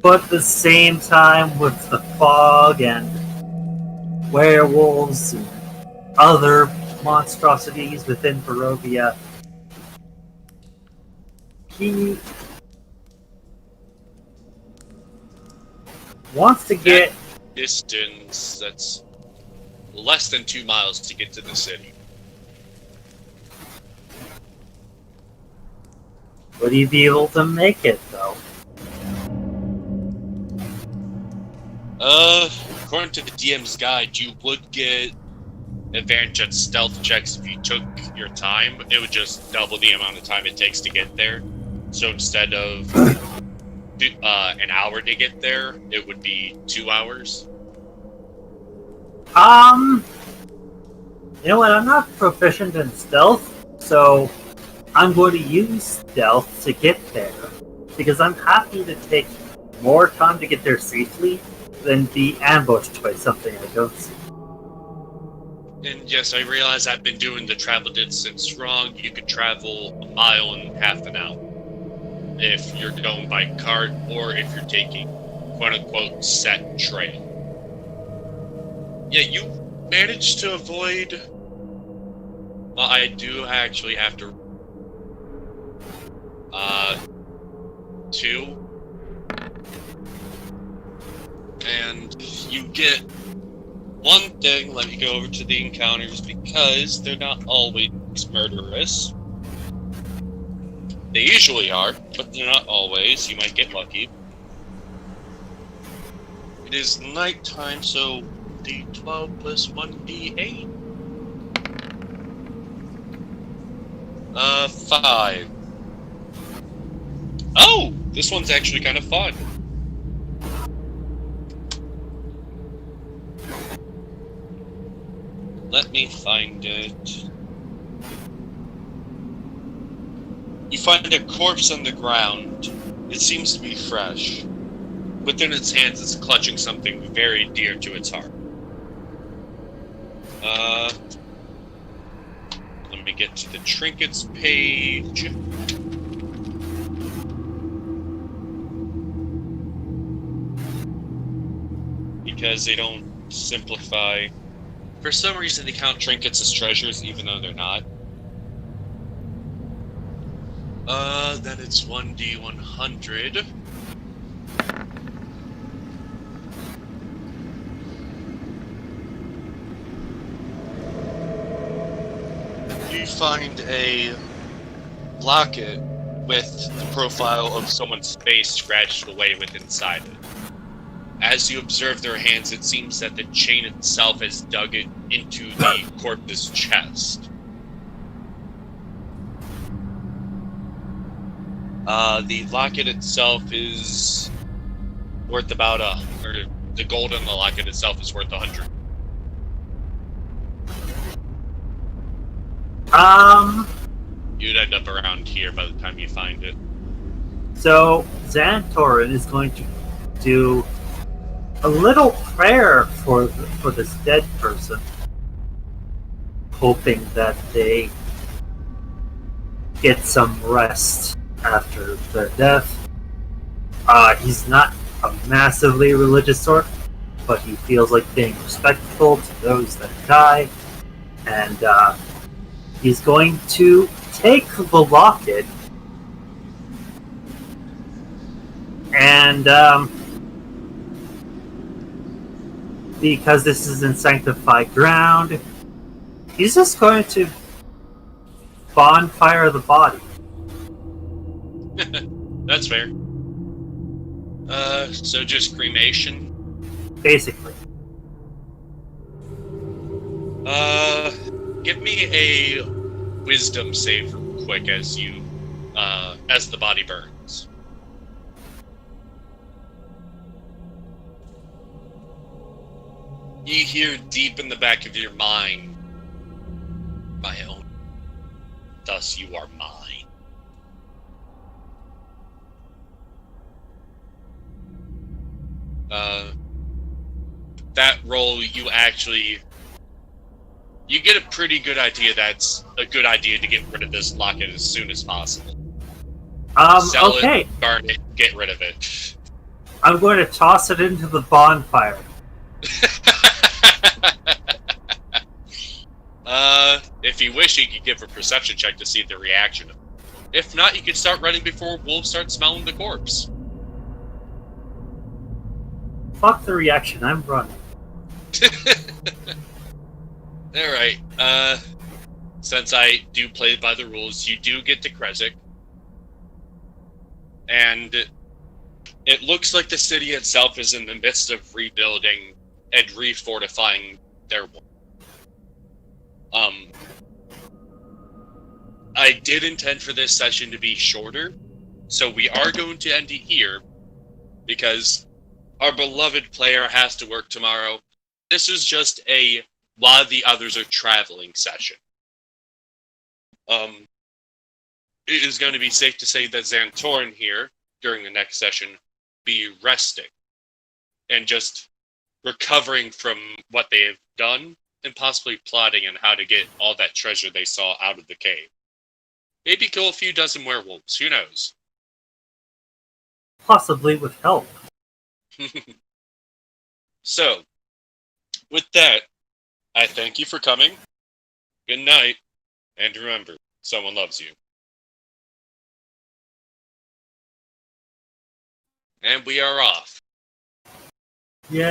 but at the same time with the fog and werewolves and other monstrosities within Barovia, he wants to get... Distance, that's less than 2 miles to get to the city. Would he be able to make it, though? According to the DM's guide, you would get advantage at stealth checks if you took your time. It would just double the amount of time it takes to get there. So instead of an hour to get there, it would be 2 hours. You know what, I'm not proficient in stealth, so I'm going to use stealth to get there, because I'm happy to take more time to get there safely than be ambushed by something I don't see. And yes, I realize I've been doing the travel distance wrong. You could travel a mile in half an hour if you're going by cart or if you're taking quote-unquote set trail. Yeah, you managed to avoid... Well, I do actually have to... 2. And you get one thing. Let me go over to the encounters because they're not always murderous. They usually are, but they're not always. You might get lucky. It is nighttime, so D12 plus 1D8. 5. Oh! This one's actually kind of fun. Let me find it. You find a corpse on the ground. It seems to be fresh. Within its hands, it's clutching something very dear to its heart. Let me get to the trinkets page. because they don't simplify. For some reason, they count trinkets as treasures, even though they're not. Then it's 1d100. You find a locket with the profile of someone's face scratched away with inside it. As you observe their hands, it seems that the chain itself has dug it into the corpse's chest. The locket itself is worth about or the gold in the locket itself is worth 100. You'd end up around here by the time you find it. So Xantorin is going to do a little prayer for this dead person, hoping that they get some rest after their death. He's not a massively religious sort, but he feels like being respectful to those that die, and he's going to take the locket and because this is in sanctified ground, he's just going to bonfire the body. That's fair. So just cremation? Basically. Give me a wisdom save real quick as you, as the body burns. You hear deep in the back of your mind, my own, thus you are mine. That roll, you get a pretty good idea that's a good idea to get rid of this locket as soon as possible. Sell okay. it, burn it, get rid of it. I'm going to toss it into the bonfire. If you wish, you could give a perception check to see the reaction. If not, you could start running before wolves start smelling the corpse. Fuck the reaction, I'm running. Alright, since I do play by the rules, you do get to Kresik. And it looks like the city itself is in the midst of rebuilding and refortifying their wall. I did intend for this session to be shorter, so we are going to end it here, because our beloved player has to work tomorrow. This is just a while the others are traveling session. It is going to be safe to say that Xantorin here, during the next session, be resting and just recovering from what they have done and possibly plotting on how to get all that treasure they saw out of the cave. Maybe kill a few dozen werewolves, who knows? Possibly with help. So, with that, I thank you for coming. Good night, and remember, someone loves you. And we are off.